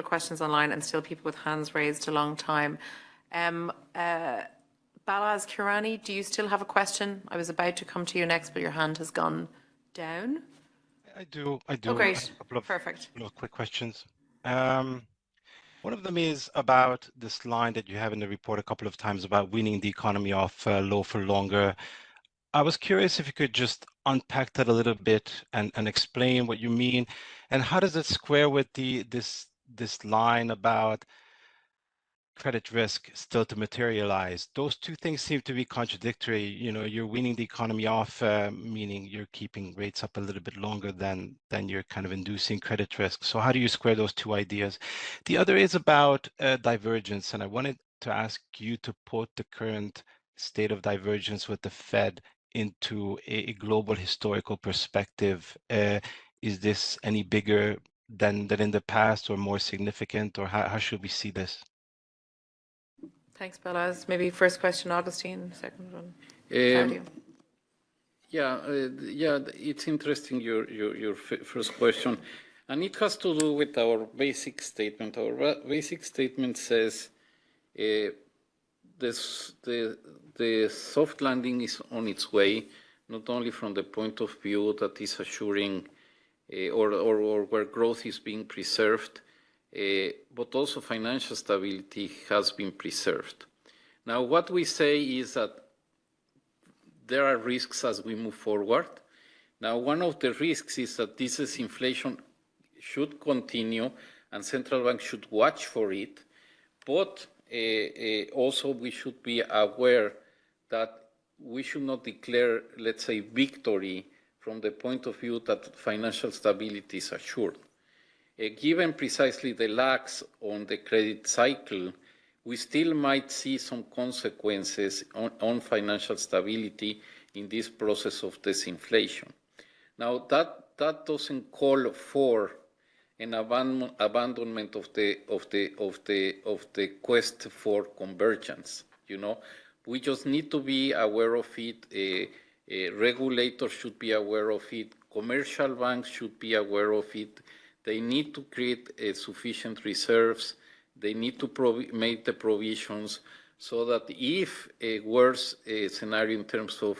Speaker 1: questions online and still people with hands raised a long time. Balaz Kirani, do you still have a question? I was about to come to you next, but your hand has gone down.
Speaker 13: I do.
Speaker 1: Oh, great.
Speaker 13: Perfect. A couple of quick questions. One of them is about this line that you have in the report a couple of times about weaning the economy off low for longer. I was curious if you could just unpack that a little bit and explain what you mean, and how does it square with this line about credit risk still to materialize. Those two things seem to be contradictory. You know, you're weaning the economy off, meaning you're keeping rates up a little bit longer than you're kind of inducing credit risk. So how do you square those two ideas? The other is about divergence, and I wanted to ask you to put the current state of divergence with the Fed into a global historical perspective. Is this any bigger than in the past, or more significant, or how should we see this?
Speaker 1: Thanks, Balaz. Maybe first question, Augustine, second one, Claudio.
Speaker 2: Yeah, it's interesting, your first question, and it has to do with our basic statement. Our basic statement says the soft landing is on its way, not only from the point of view that is assuring or where growth is being preserved, but also financial stability has been preserved. Now, what we say is that there are risks as we move forward. Now, one of the risks is that this inflation should continue and central banks should watch for it, but also we should be aware that we should not declare, let's say, victory from the point of view that financial stability is assured. Given precisely the lags on the credit cycle, we still might see some consequences on financial stability in this process of disinflation. Now, that doesn't call for an abandonment of the quest for convergence. You know, we just need to be aware of it. Regulators should be aware of it. Commercial banks should be aware of it. They need to create sufficient reserves. They need to make the provisions so that if a worse scenario in terms of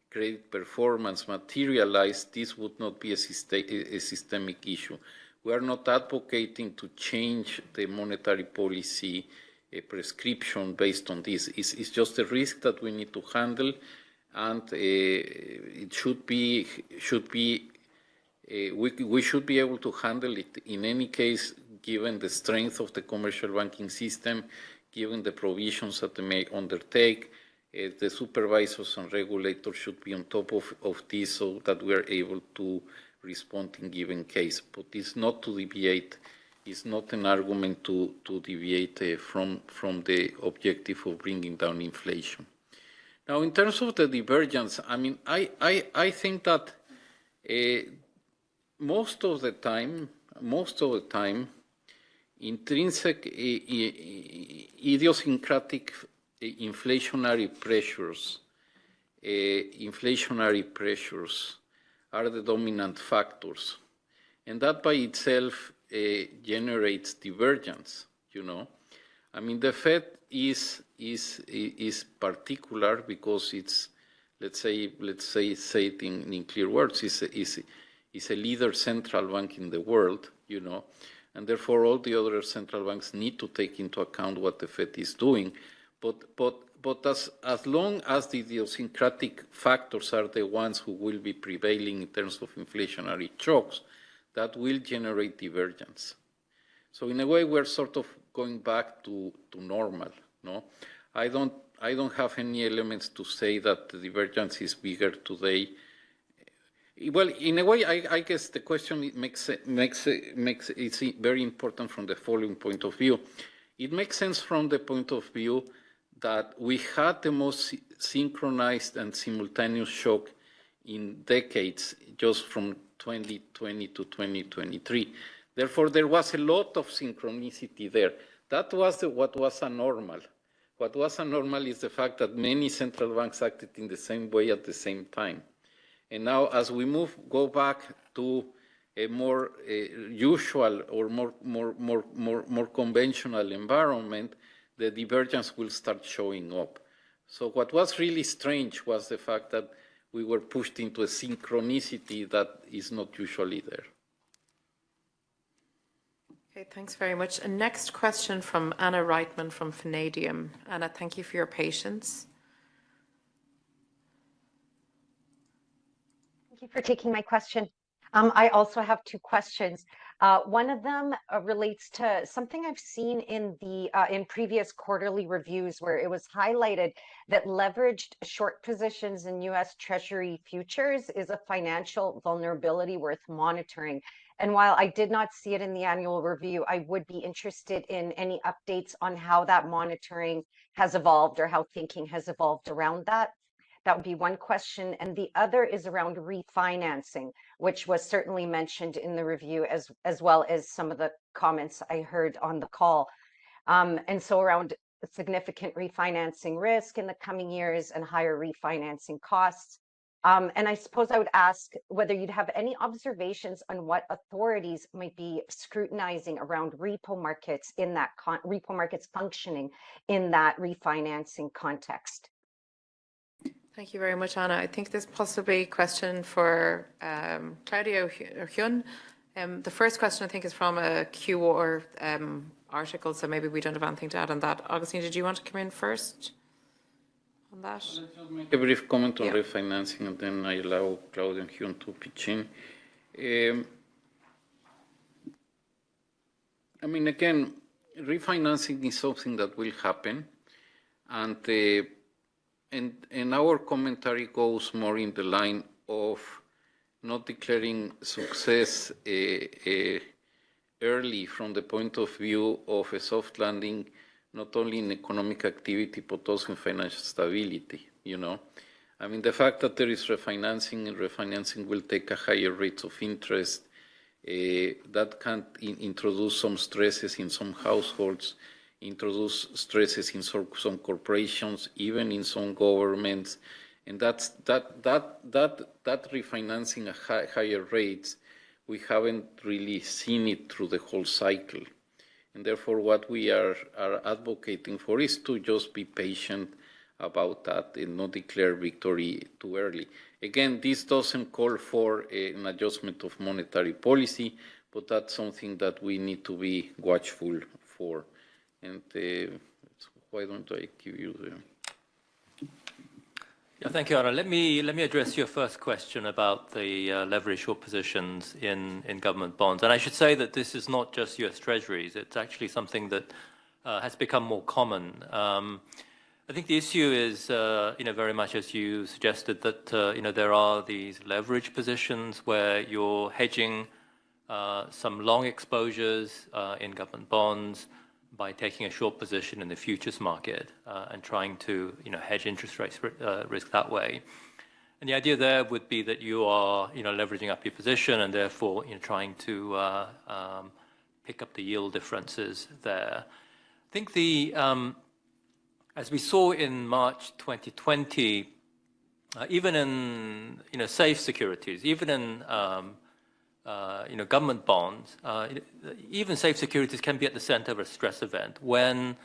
Speaker 2: credit performance materialized, this would not be a systemic issue. We are not advocating to change the monetary policy prescription based on this. It's just a risk that we need to handle, and it should be we should be able to handle it in any case, given the strength of the commercial banking system, given the provisions that they may undertake. The supervisors and regulators should be on top of this so that we are able to respond in given case. But it's not to deviate, it's not an argument to deviate from the objective of bringing down inflation. Now, in terms of the divergence, I mean, I think that most of the time, intrinsic idiosyncratic inflationary pressures are the dominant factors, and that by itself generates divergence. You know, I mean, the Fed is particular because it's, let's say it in clear words, is a leader central bank in the world. You know, and therefore all the other central banks need to take into account what the Fed is doing. But as long as the idiosyncratic factors are the ones who will be prevailing in terms of inflationary shocks, that will generate divergence. So in a way, we're sort of going back to normal. No, I don't have any elements to say that the divergence is bigger today. Well, in a way, I guess the question makes it's very important from the following point of view. It makes sense from the point of view that we had the most synchronized and simultaneous shock in decades, just from 2020 to 2023. Therefore, there was a lot of synchronicity there. That was what was abnormal. What was abnormal is the fact that many central banks acted in the same way at the same time. And now, as we go back to a more usual or more conventional environment, the divergence will start showing up. So what was really strange was the fact that we were pushed into a synchronicity that is not usually there.
Speaker 1: Okay, thanks very much. And next question from Anna Reitman from Vanadium. Anna, thank you for your patience.
Speaker 14: Thank you for taking my question. I also have two questions. One of them relates to something I've seen in the in previous quarterly reviews, where it was highlighted that leveraged short positions in U.S. Treasury futures is a financial vulnerability worth monitoring. And while I did not see it in the annual review, I would be interested in any updates on how that monitoring has evolved or how thinking has evolved around that. That would be one question. And the other is around refinancing, which was certainly mentioned in the review, as well as some of the comments I heard on the call. And so around significant refinancing risk in the coming years and higher refinancing costs. And I suppose I would ask whether you'd have any observations on what authorities might be scrutinizing around repo markets in that repo markets functioning in that refinancing context.
Speaker 1: Thank you very much, Anna. I think there's possibly a question for Claudia or Hyun. The first question, I think, is from a QR article, so maybe we don't have anything to add on that. Augustine, did you want to come in first on that?
Speaker 2: Let's just make a brief comment on refinancing, and then I allow Claudia and Hyun to pitch in. I mean, again, refinancing is something that will happen, and our commentary goes more in the line of not declaring success early from the point of view of a soft landing, not only in economic activity, but also in financial stability, you know. I mean, the fact that there is refinancing, and refinancing will take a higher rate of interest, that can introduce some stresses in some households, introduce stresses in some corporations, even in some governments, and that refinancing at higher rates, we haven't really seen it through the whole cycle, and therefore what we are advocating for is to just be patient about that and not declare victory too early. Again, this doesn't call for an adjustment of monetary policy, but that's something that we need to be watchful for. And why don't I give you the...
Speaker 12: Yeah, thank you, Anna. Let me address your first question about the leverage short positions in government bonds. And I should say that this is not just U.S. Treasuries. It's actually something that has become more common. I think the issue is, very much as you suggested, that there are these leverage positions where you're hedging some long exposures in government bonds by taking a short position in the futures market and trying to hedge interest rates risk that way. And the idea there would be that you are leveraging up your position and therefore trying to pick up the yield differences there. I think as we saw in March 2020, even in safe securities, even in government bonds, even safe securities can be at the center of a stress event when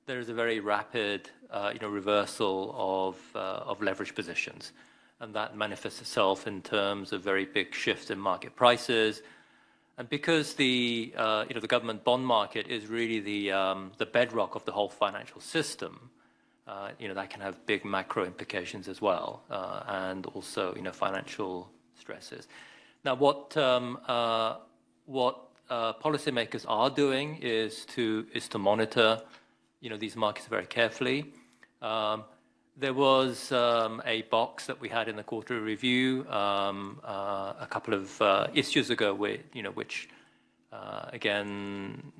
Speaker 12: there is a very rapid, reversal of leverage positions, and that manifests itself in terms of very big shifts in market prices. And because the government bond market is really the bedrock of the whole financial system, that can have big macro implications as well, and also financial stresses. Now, what policymakers are doing is to monitor, these markets very carefully. There was a box that we had in the quarterly review a couple of issues ago, which again,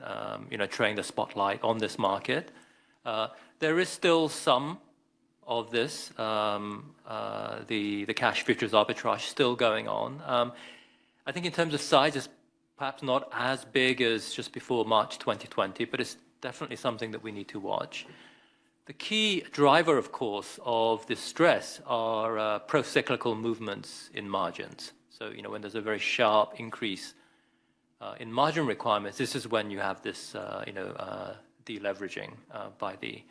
Speaker 12: trained the spotlight on this market. There is still some of this, the cash futures arbitrage still going on. I think in terms of size, it's perhaps not as big as just before March 2020, but it's definitely something that we need to watch. The key driver, of course, of this stress are pro-cyclical movements in margins. So, when there's a very sharp increase in margin requirements, this is when you have this, deleveraging by the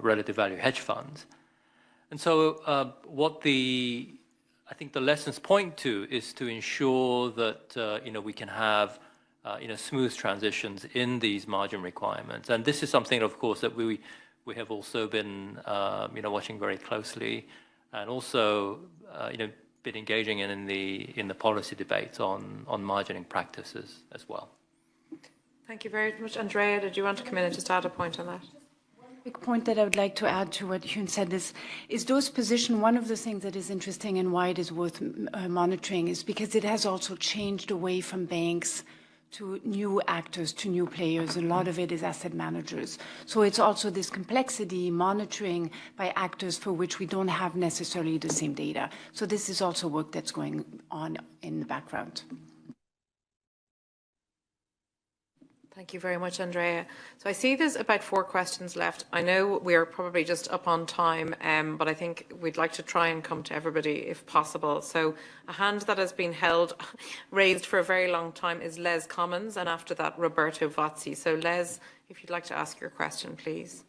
Speaker 12: relative value hedge funds. And so I think the lessons point to is to ensure that, we can have, smooth transitions in these margin requirements. And this is something, of course, that we have also been, watching very closely, and also, been engaging in the policy debates on margining practices as well.
Speaker 1: Thank you very much. Andrea, did you want to come in and just add a point on that?
Speaker 15: Quick point that I would like to add to what Hyun said is those position. One of the things that is interesting and why it is worth monitoring is because it has also changed away from banks to new actors, to new players. A lot of it is asset managers. So it's also this complexity monitoring by actors for which we don't have necessarily the same data. So this is also work that's going on in the background.
Speaker 1: Thank you very much, Andrea. So I see there's about 4 questions left. I know we are probably just up on time, but I think we'd like to try and come to everybody if possible. So a hand that has been raised for a very long time is Les Commons, and after that, Roberto Vazzi. So Les, if you'd like to ask your question, please.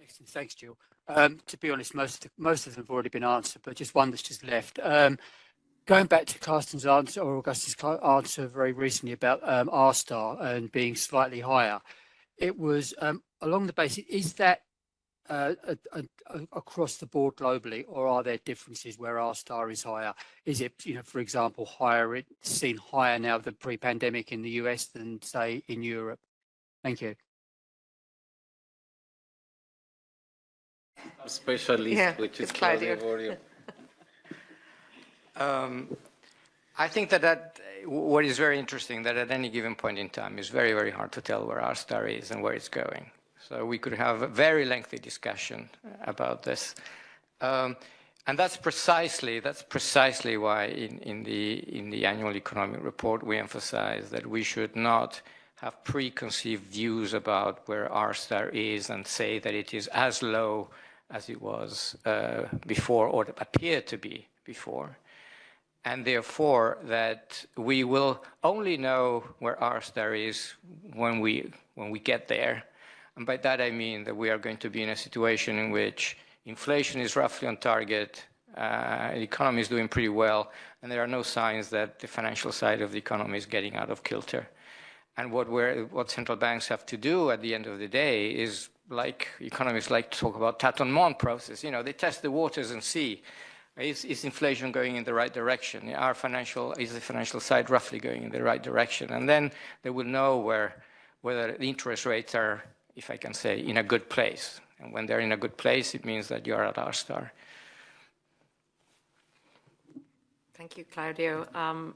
Speaker 16: Excellent. Thanks, Jill. To be honest, most of them have already been answered, but just one that's just left. Going back to Carsten's answer, or Augustus' answer very recently about R-star and being slightly higher, it was along the basis, is that across the board globally, or are there differences where R-star is higher? Is it, for example, seen higher now than pre-pandemic in the US than, say, in Europe? Thank you.
Speaker 2: Specialist, which is Claudio.
Speaker 3: I think that what is very interesting, that at any given point in time, is very, very hard to tell where R-star is and where it's going. So we could have a very lengthy discussion about this. And that's precisely why in the annual economic report, we emphasize that we should not have preconceived views about where R-star is and say that it is as low as it was before, or appeared to be before. And therefore, that we will only know where R-star is when we get there. And by that I mean that we are going to be in a situation in which inflation is roughly on target, the economy is doing pretty well, and there are no signs that the financial side of the economy is getting out of kilter. And what central banks have to do at the end of the day is, like economists like to talk about tâtonnement process. They test the waters and see. Is inflation going in the right direction? Is the financial side roughly going in the right direction? And then they will know whether the interest rates are, if I can say, in a good place. And when they're in a good place, it means that you are at R-star.
Speaker 1: Thank you, Claudio.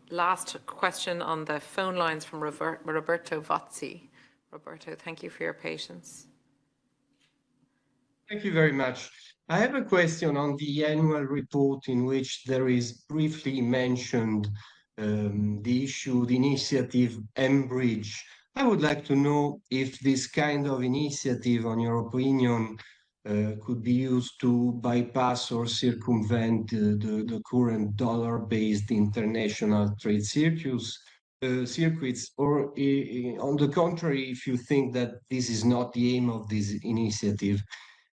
Speaker 1: Last question on the phone lines from Roberto Vazzi. Roberto, thank you for your patience.
Speaker 17: Thank you very much. I have a question on the annual report in which there is briefly mentioned the initiative Mbridge. I would like to know if this kind of initiative, on your opinion, could be used to bypass or circumvent the current dollar-based international trade circuits, or on the contrary, if you think that this is not the aim of this initiative.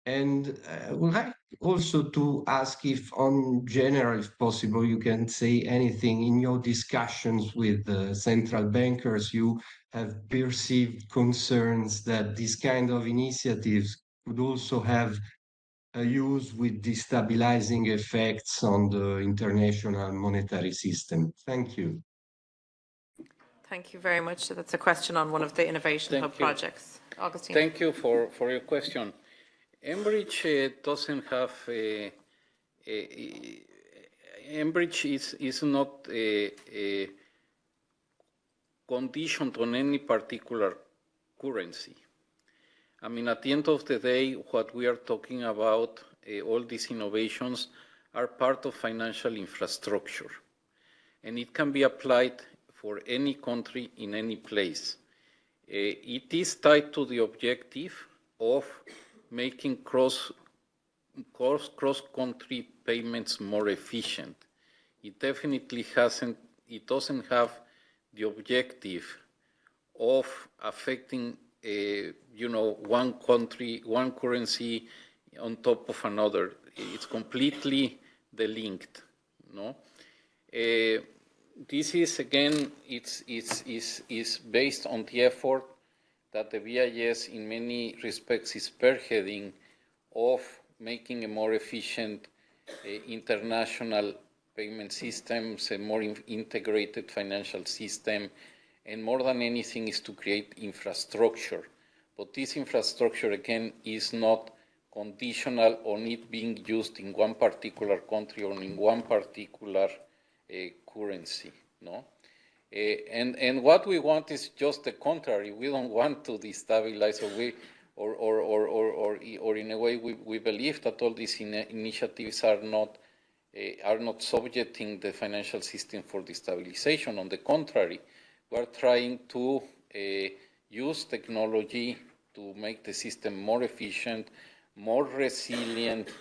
Speaker 17: And I would like also to ask if, on general, if possible, you can say anything in your discussions with central bankers. You have perceived concerns that this kind of initiatives could also have a use with destabilizing effects on the international monetary system. Thank you.
Speaker 1: Thank you very much. So that's a question on one of the Innovation Hub projects. Augustine.
Speaker 2: Thank you for your question. Mbridge doesn't have Mbridge is not conditioned on any particular currency. I mean, at the end of the day, what we are talking about, all these innovations are part of financial infrastructure, and it can be applied for any country in any place. It is tied to the objective of making cross-country payments more efficient. It definitely doesn't have the objective of affecting, one country, one currency on top of another. It's completely delinked, no? This is, again, it's based on the effort that the BIS in many respects is spearheading of making a more efficient international payment systems, a more integrated financial system, and more than anything is to create infrastructure. But this infrastructure, again, is not conditional on it being used in one particular country or in one particular currency, no? And what we want is just the contrary. We don't want to destabilize, or in a way, we believe that all these initiatives are not subjecting the financial system for destabilization. On the contrary, we are trying to use technology to make the system more efficient, more resilient,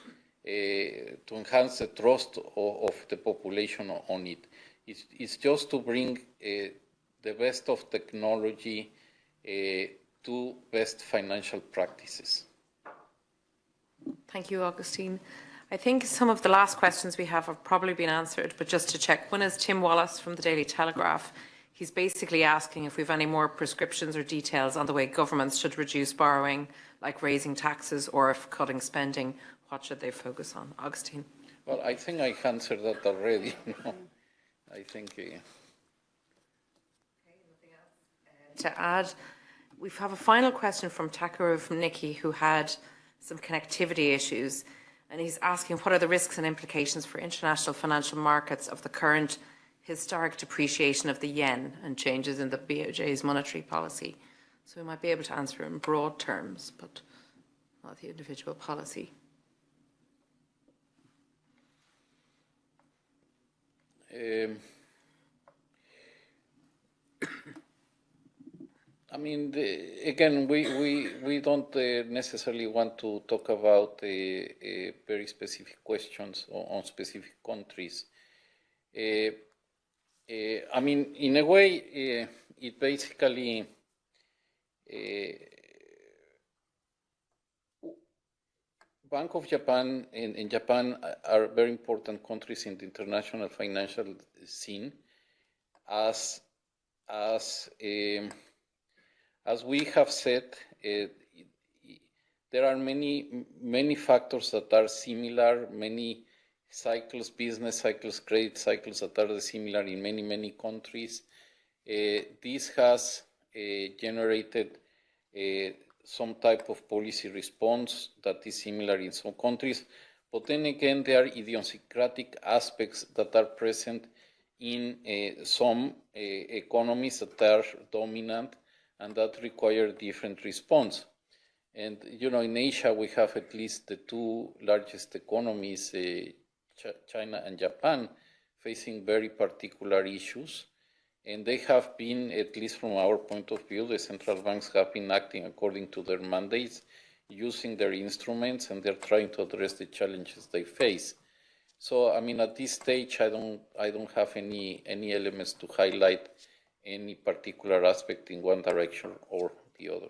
Speaker 2: to enhance the trust of the population on it. It's just to bring the best of technology to best financial practices.
Speaker 1: Thank you, Augustine. I think some of the last questions we have probably been answered, but just to check, one is Tim Wallace from the Daily Telegraph. He's basically asking if we have any more prescriptions or details on the way governments should reduce borrowing, like raising taxes, or if cutting spending, what should they focus on? Augustine?
Speaker 2: Well, I think I answered that already. I think... Okay,
Speaker 1: nothing else to add? We have a final question from Takaro from Nikki, who had some connectivity issues. And he's asking, what are the risks and implications for international financial markets of the current historic depreciation of the yen and changes in the BOJ's monetary policy? So we might be able to answer in broad terms, but not the individual policy.
Speaker 2: I mean, again, we don't necessarily want to talk about very specific questions on specific countries. I mean, in a way, it basically Bank of Japan and Japan are very important countries in the international financial scene. As we have said, there are many factors that are similar, many cycles, business cycles, credit cycles that are similar in many countries. This has generated some type of policy response that is similar in some countries. But then again, there are idiosyncratic aspects that are present in some economies that are dominant and that require different response. And, you know, in Asia, we have at least the two largest economies, China and Japan, facing very particular issues. And they have been, at least from our point of view, the central banks have been acting according to their mandates, using their instruments, and they're trying to address the challenges they face. So, I mean, at this stage, I don't have any elements to highlight any particular aspect in one direction or the other.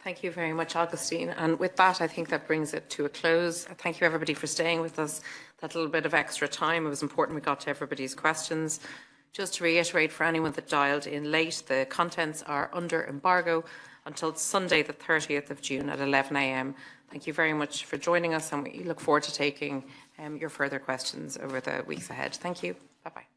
Speaker 1: Thank you very much, Augustine. And with that, I think that brings it to a close. Thank you, everybody, for staying with us that little bit of extra time. It was important we got to everybody's questions. Just to reiterate for anyone that dialed in late, the contents are under embargo until Sunday, the 30th of June at 11 a.m. Thank you very much for joining us, and we look forward to taking your further questions over the weeks ahead. Thank you. Bye-bye.